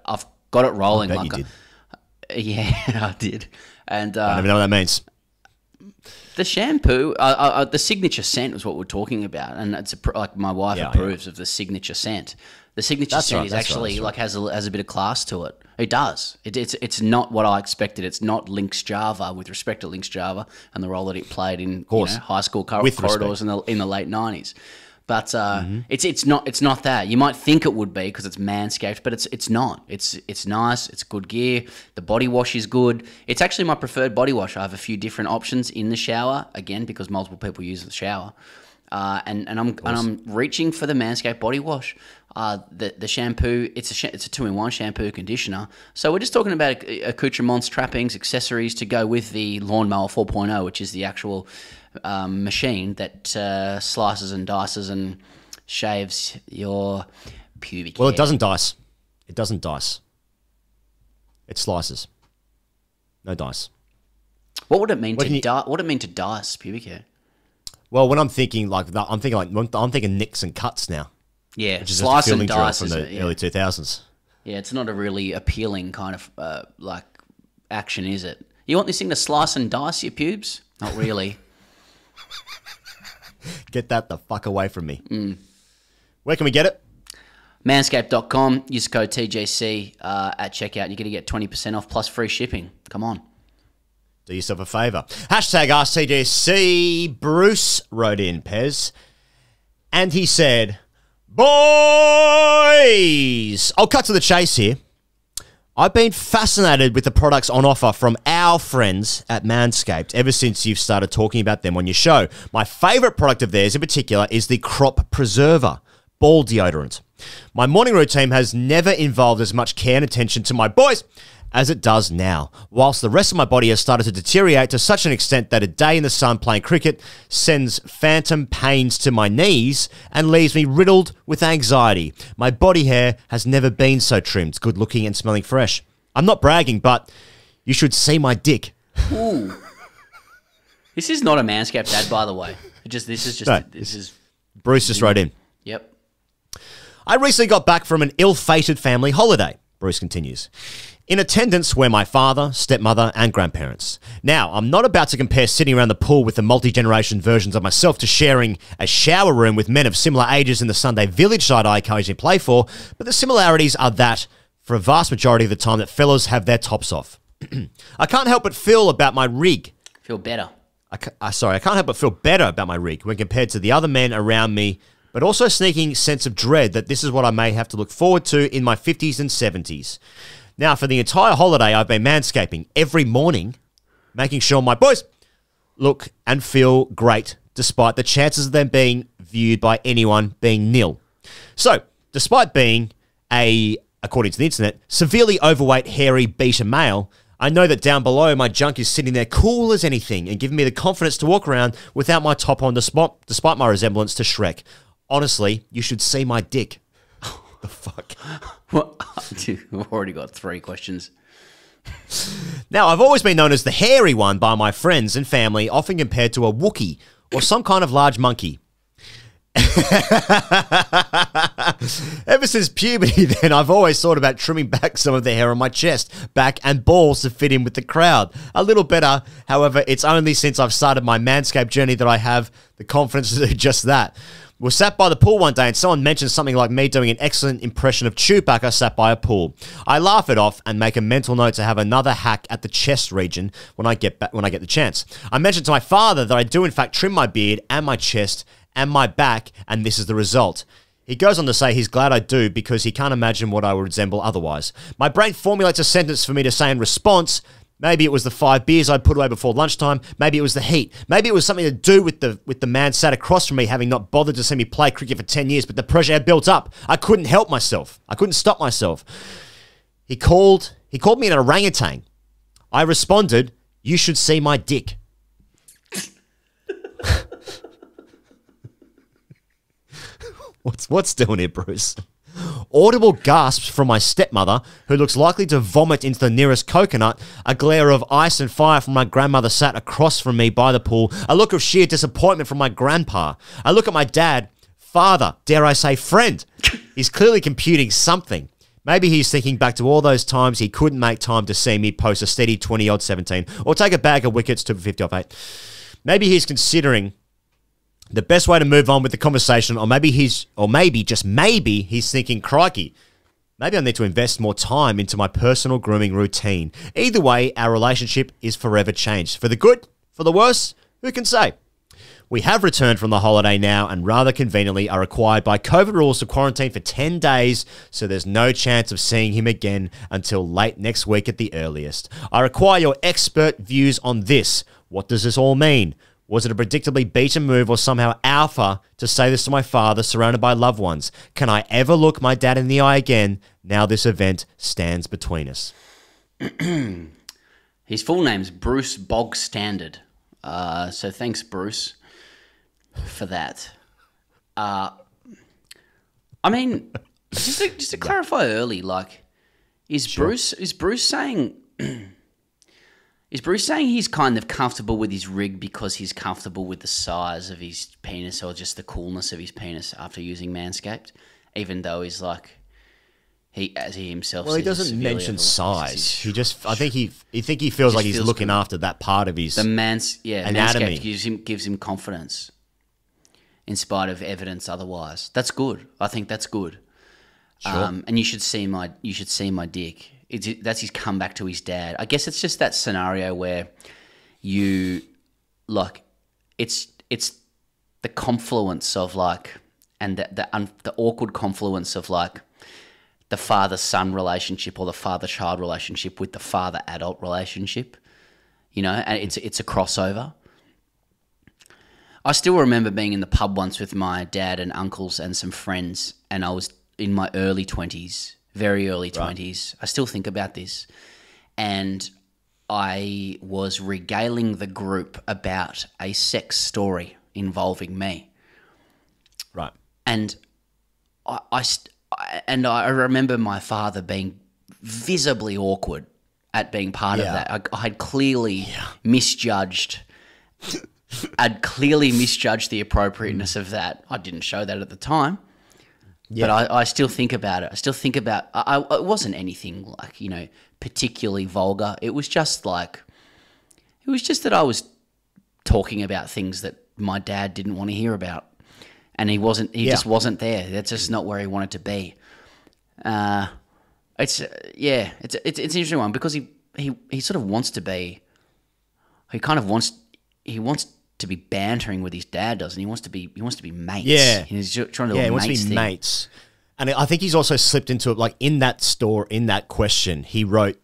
rolling.
I bet you did.
Yeah, I did. And
I don't even know what that means.
The shampoo, the signature scent was what we're talking about, and it's like my wife approves of the signature scent. The signature scent has a bit of class to it. It does. It's not what I expected. It's not Lynx Java, with respect to Lynx Java and the role that it played in high school corridors in the late 90s. But it's not that. You might think it would be because it's Manscaped, but it's not. It's nice. It's good gear. The body wash is good. It's actually my preferred body wash. I have a few different options in the shower, again because multiple people use the shower, and I'm reaching for the Manscaped body wash. The shampoo, it's a 2-in-1 shampoo conditioner. So we're just talking about accoutrements, trappings, accessories to go with the Lawnmower 4.0, which is the actual machine that slices and dices and shaves your pubic hair.
Well, it doesn't dice. It doesn't dice. It slices. No dice.
What would it mean what would it mean to dice pubic hair?
Well, when I'm thinking like that, I'm thinking nicks and cuts now.
Yeah,
which is
slice
just a
and dice
from the early 2000s.
Yeah, it's not a really appealing kind of action, is it? You want this thing to slice and dice your pubes? Not really.
Get that the fuck away from me. Where can we get it?
Manscaped.com, use code TGC at checkout. You're going to get 20% off plus free shipping. Come on.
Do yourself a favour. Hashtag AskTGC. Bruce wrote in, Pez. And he said, boys, I'll cut to the chase here. I've been fascinated with the products on offer from our friends at Manscaped ever since you've started talking about them on your show. My favourite product of theirs in particular is the Crop Preserver ball deodorant. My morning routine has never involved as much care and attention to my boys as it does now, whilst the rest of my body has started to deteriorate to such an extent that a day in the sun playing cricket sends phantom pains to my knees and leaves me riddled with anxiety. My body hair has never been so trimmed, good looking and smelling fresh. I'm not bragging, but you should see my dick.
Ooh. This is not a Manscaped ad, by the way.
Bruce just wrote in.
Yep.
I recently got back from an ill-fated family holiday, Bruce continues. In attendance were my father, stepmother, and grandparents. Now, I'm not about to compare sitting around the pool with the multi-generation versions of myself to sharing a shower room with men of similar ages in the Sunday village side I occasionally play for, but the similarities are that, for a vast majority of the time, that fellas have their tops off. I can't help but feel about my rig.
Feel better.
I can't help but feel better about my rig when compared to the other men around me, but also a sneaking sense of dread that this is what I may have to look forward to in my 50s and 70s. Now, for the entire holiday, I've been manscaping every morning, making sure my boys look and feel great, despite the chances of them being viewed by anyone being nil. So, despite being according to the internet, severely overweight, hairy beta male, I know that down below my junk is sitting there cool as anything and giving me the confidence to walk around without my top on despite my resemblance to Shrek. Honestly, you should see my dick. The fuck?
Well, dude, I've already got 3 questions.
Now, I've always been known as the hairy one by my friends and family, often compared to a Wookiee or some kind of large monkey. Ever since puberty, then, I've always thought about trimming back some of the hair on my chest, back, and balls to fit in with the crowd. A little better, however, it's only since I've started my Manscaped journey that I have the confidence to do just that. We sat by the pool one day and someone mentioned something like me doing an excellent impression of Chewbacca sat by a pool. I laugh it off and make a mental note to have another hack at the chest region when I get the chance. I mentioned to my father that I do in fact trim my beard and my chest and my back, and this is the result. He goes on to say he's glad I do because he can't imagine what I would resemble otherwise. My brain formulates a sentence for me to say in response. Maybe it was the 5 beers I'd put away before lunchtime. Maybe it was the heat. Maybe it was something to do with the man sat across from me having not bothered to see me play cricket for 10 years, but the pressure had built up. I couldn't help myself. I couldn't stop myself. He called me an orangutan. I responded, you should see my dick. What's doing here, Bruce? Audible gasps from my stepmother, who looks likely to vomit into the nearest coconut, a glare of ice and fire from my grandmother sat across from me by the pool, a look of sheer disappointment from my grandpa. I look at my dad, father, dare I say friend. He's clearly computing something. Maybe he's thinking back to all those times he couldn't make time to see me post a steady 20-odd 17, or take a bag of wickets to 50 off 8. Maybe he's considering the best way to move on with the conversation, or maybe just maybe he's thinking, crikey, maybe I need to invest more time into my personal grooming routine. Either way, our relationship is forever changed. For the good, for the worse, who can say? We have returned from the holiday now and rather conveniently are required by COVID rules to quarantine for 10 days, so there's no chance of seeing him again until late next week at the earliest. I require your expert views on this. What does this all mean? Was it a predictably beta move or somehow alpha to say this to my father surrounded by loved ones? Can I ever look my dad in the eye again now this event stands between us?
His full name's Bruce Bog Standard. So thanks, Bruce, for that. I mean, just to clarify early, like, is Bruce saying... Is Bruce saying he's kind of comfortable with his rig because he's comfortable with the size of his penis or just the coolness of his penis after using Manscaped, even though he's like, he himself.
Well, he doesn't mention size. I think he feels like he's looking after that part of his anatomy.
Manscaped gives him confidence in spite of evidence otherwise. That's good. I think that's good.
Sure.
And you should see my dick. That's his comeback to his dad. I guess it's just that scenario where you like it's the confluence of like, and the awkward confluence of like the father-son relationship or the father-child relationship with the father-adult relationship, you know, and it's a crossover. I still remember being in the pub once with my dad and uncles and some friends, and I was in my early 20s, very early 20s. Right. I still think about this. And I was regaling the group about a sex story involving me.
Right.
And I remember my father being visibly awkward at being part of that. I had clearly misjudged. I'd clearly misjudged the appropriateness of that. I didn't show that at the time, but I still think about it. I still think about. It wasn't anything like, you know, particularly vulgar. It was just that I was talking about things that my dad didn't want to hear about, and he just wasn't there. That's just not where he wanted to be. It's an interesting one because he sort of wants to be. He wants to be bantering with his dad, doesn't he? He wants to be mates.
Yeah.
He's trying to do
he
a
wants to be
mates thing.
mates. And I think he's also slipped into it, like in that question, he wrote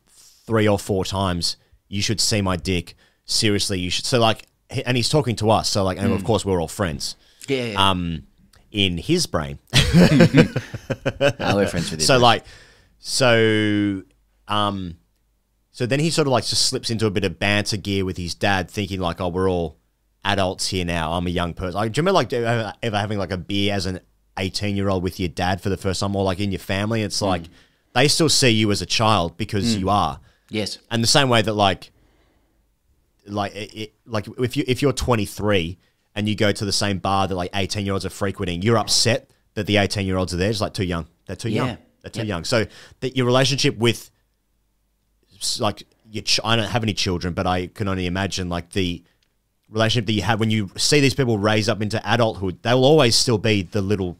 3 or 4 times, "You should see my dick. Seriously, you should." So like, and he's talking to us. So like, and of course we're all friends.
Yeah.
In his brain.
We're friends with him.
So like, so then he sort of like just slips into a bit of banter gear with his dad, thinking like, "Oh, we're all adults here now. I'm a young person." Like, do you remember like ever having like a beer as an 18-year-old with your dad for the first time, or like in your family? It's like they still see you as a child because you are.
Yes.
And the same way that like if you're 23 and you go to the same bar that like 18-year-olds are frequenting, you're upset that the 18-year-olds are there. It's like too young. They're too young. They're too young. So that your relationship with like I don't have any children, but I can only imagine like the relationship that you have when you see these people raise up into adulthood, they'll always still be the little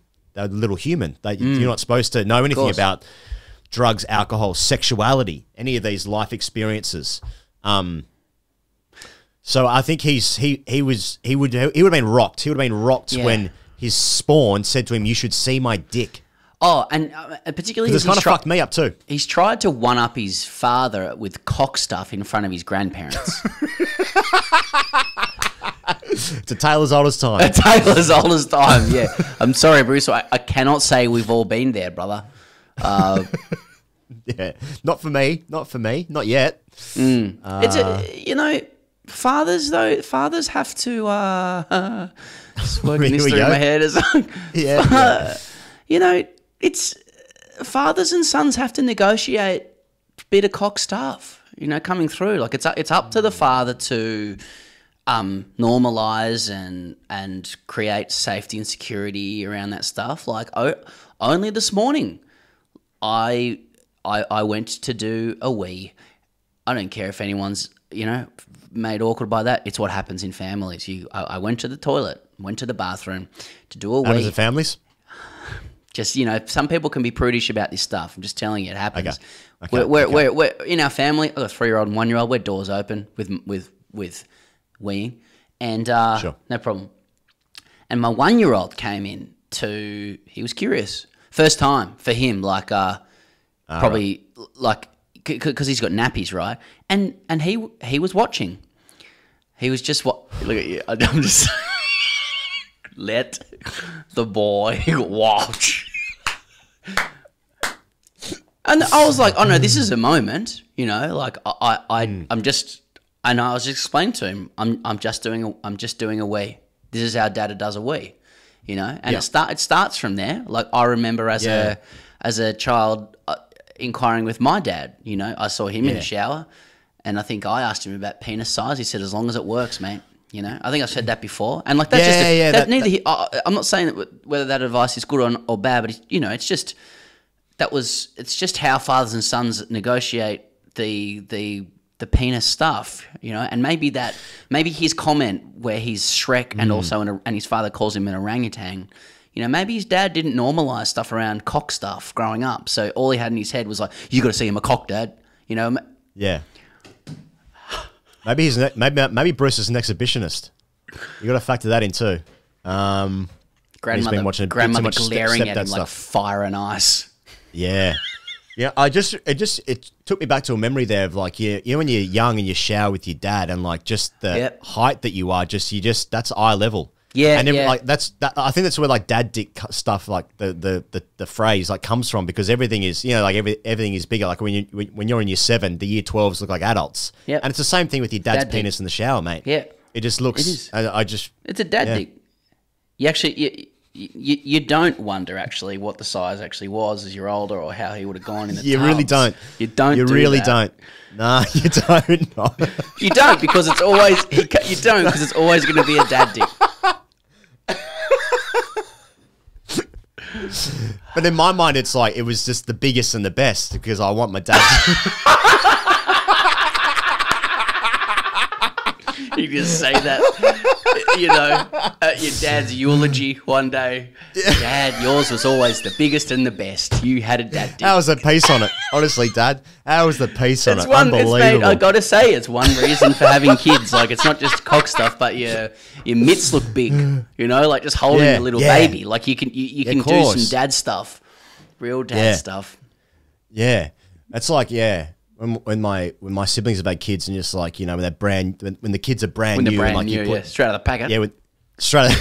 human. You're not supposed to know anything about drugs, alcohol, sexuality, any of these life experiences. So I think he would have been rocked. He would have been rocked when his spawn said to him, "You should see my dick."
Oh, and particularly
it's kind of fucked me up too.
He's tried to one up his father with cock stuff in front of his grandparents.
It's a tale as old as time.
A tale as old as time. Yeah. I'm sorry, Bruce. I cannot say we've all been there, brother.
Yeah, not for me. Not yet.
It's fathers have to. Just working this through my head as it's fathers and sons have to negotiate a bit of cock stuff. Coming through. Like it's up to the father to normalize and create safety and security around that stuff. Like only this morning, I went to do a wee. I don't care if anyone's made awkward by that. It's what happens in families. I went to the toilet, went to the bathroom to do a wee.
Happens in families?
Just some people can be prudish about this stuff. I'm just telling you, it happens.
Okay.
We're in our family. I've got a 3-year-old and 1-year-old. We're doors open with weeing, and
sure.
No problem. And my 1-year-old came in he was curious, first time for him, like probably right. Like because he's got nappies, right? And he was watching. He was just look at you. I'm just let the boy watch. And I was like, oh no, this is a moment, like I'm just, and I was just explaining to him, I'm just doing a wee. This is how Dada does a wee, and it starts from there. Like I remember as a child inquiring with my dad, I saw him in the shower, and I think I asked him about penis size. He said, as long as it works, mate. I think I've said that before, and like that's I'm not saying that whether that advice is good or bad, but it's just it's just how fathers and sons negotiate the penis stuff, and maybe his comment where he's Shrek and also and his father calls him an orangutan, You know, maybe his dad didn't normalise stuff around cock stuff growing up. So all he had in his head was like, you got to see him a cock, Dad. You know?
Yeah. Maybe maybe Bruce is an exhibitionist. You got to factor that in too. He's been watching
grandmother glaring at him like fire and ice. Yeah.
Yeah, it took me back to a memory there of like you know when you're young and you shower with your dad and like just the height that you are, that's eye level.
Yeah,
and then, like I think that's where like dad dick stuff like the phrase like comes from, because everything is, you know, like everything is bigger. Like when you're in year 7, the year 12s look like adults. Yeah, and it's the same thing with your dad's penis in the shower, mate. Yeah, it just looks. It is. It's
a dad dick. You actually you don't wonder actually what the size actually was as you're older, or how he would have gone in the.
You tubs. Really don't.
You don't.
You
do
really
that.
don't. Nah, you don't. No.
You don't, because it's always you don't, because it's always going to be a dad dick.
But in my mind, it's like it was just the biggest and the best, because I want my dad.
You just say that, you know, at your dad's eulogy one day. Dad, yours was always the biggest and the best. You had a dad dick.
How was the piece on it? Honestly, Dad, how was the piece on it? Unbelievable.
Mate, I got to say, it's one reason for having kids. Like, it's not just cock stuff, but your mitts look big. You know, like just holding a little baby. Like you can do some dad stuff, real dad stuff.
Yeah, it's like When my siblings have had kids, and just like, you know, when the kids are brand new,
brand
like
new,
you put,
straight out of the packet.
Yeah, straight out of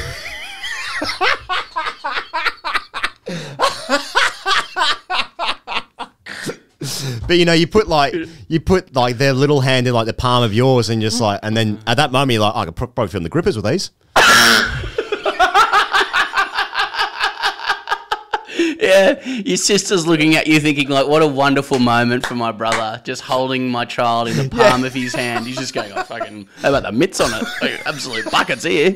But you know, you put like their little hand in like the palm of yours, and just like, and then at that moment you're like, I could probably film the grippers with these.
Yeah, your sister's looking at you thinking like, what a wonderful moment for my brother, just holding my child in the palm of his hand. He's just going, oh, fucking, how about the mitts on it? Like, absolute buckets here.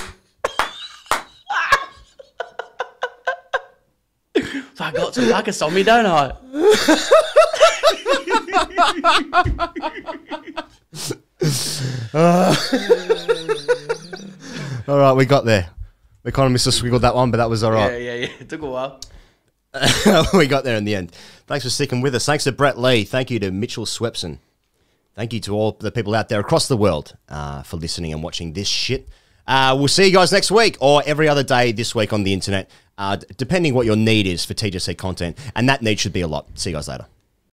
I got some buckets on me, don't I?
All right, we got there. We kind of squiggled that one, but that was all right.
Yeah. It took a while.
We got there in the end. Thanks for sticking with us. Thanks to Brett Lee. Thank you to Mitchell Swepson. Thank you to all the people out there across the world for listening and watching this shit. We'll see you guys next week, or every other day this week on the internet, depending what your need is for TGC content. And that need should be a lot. See you guys later.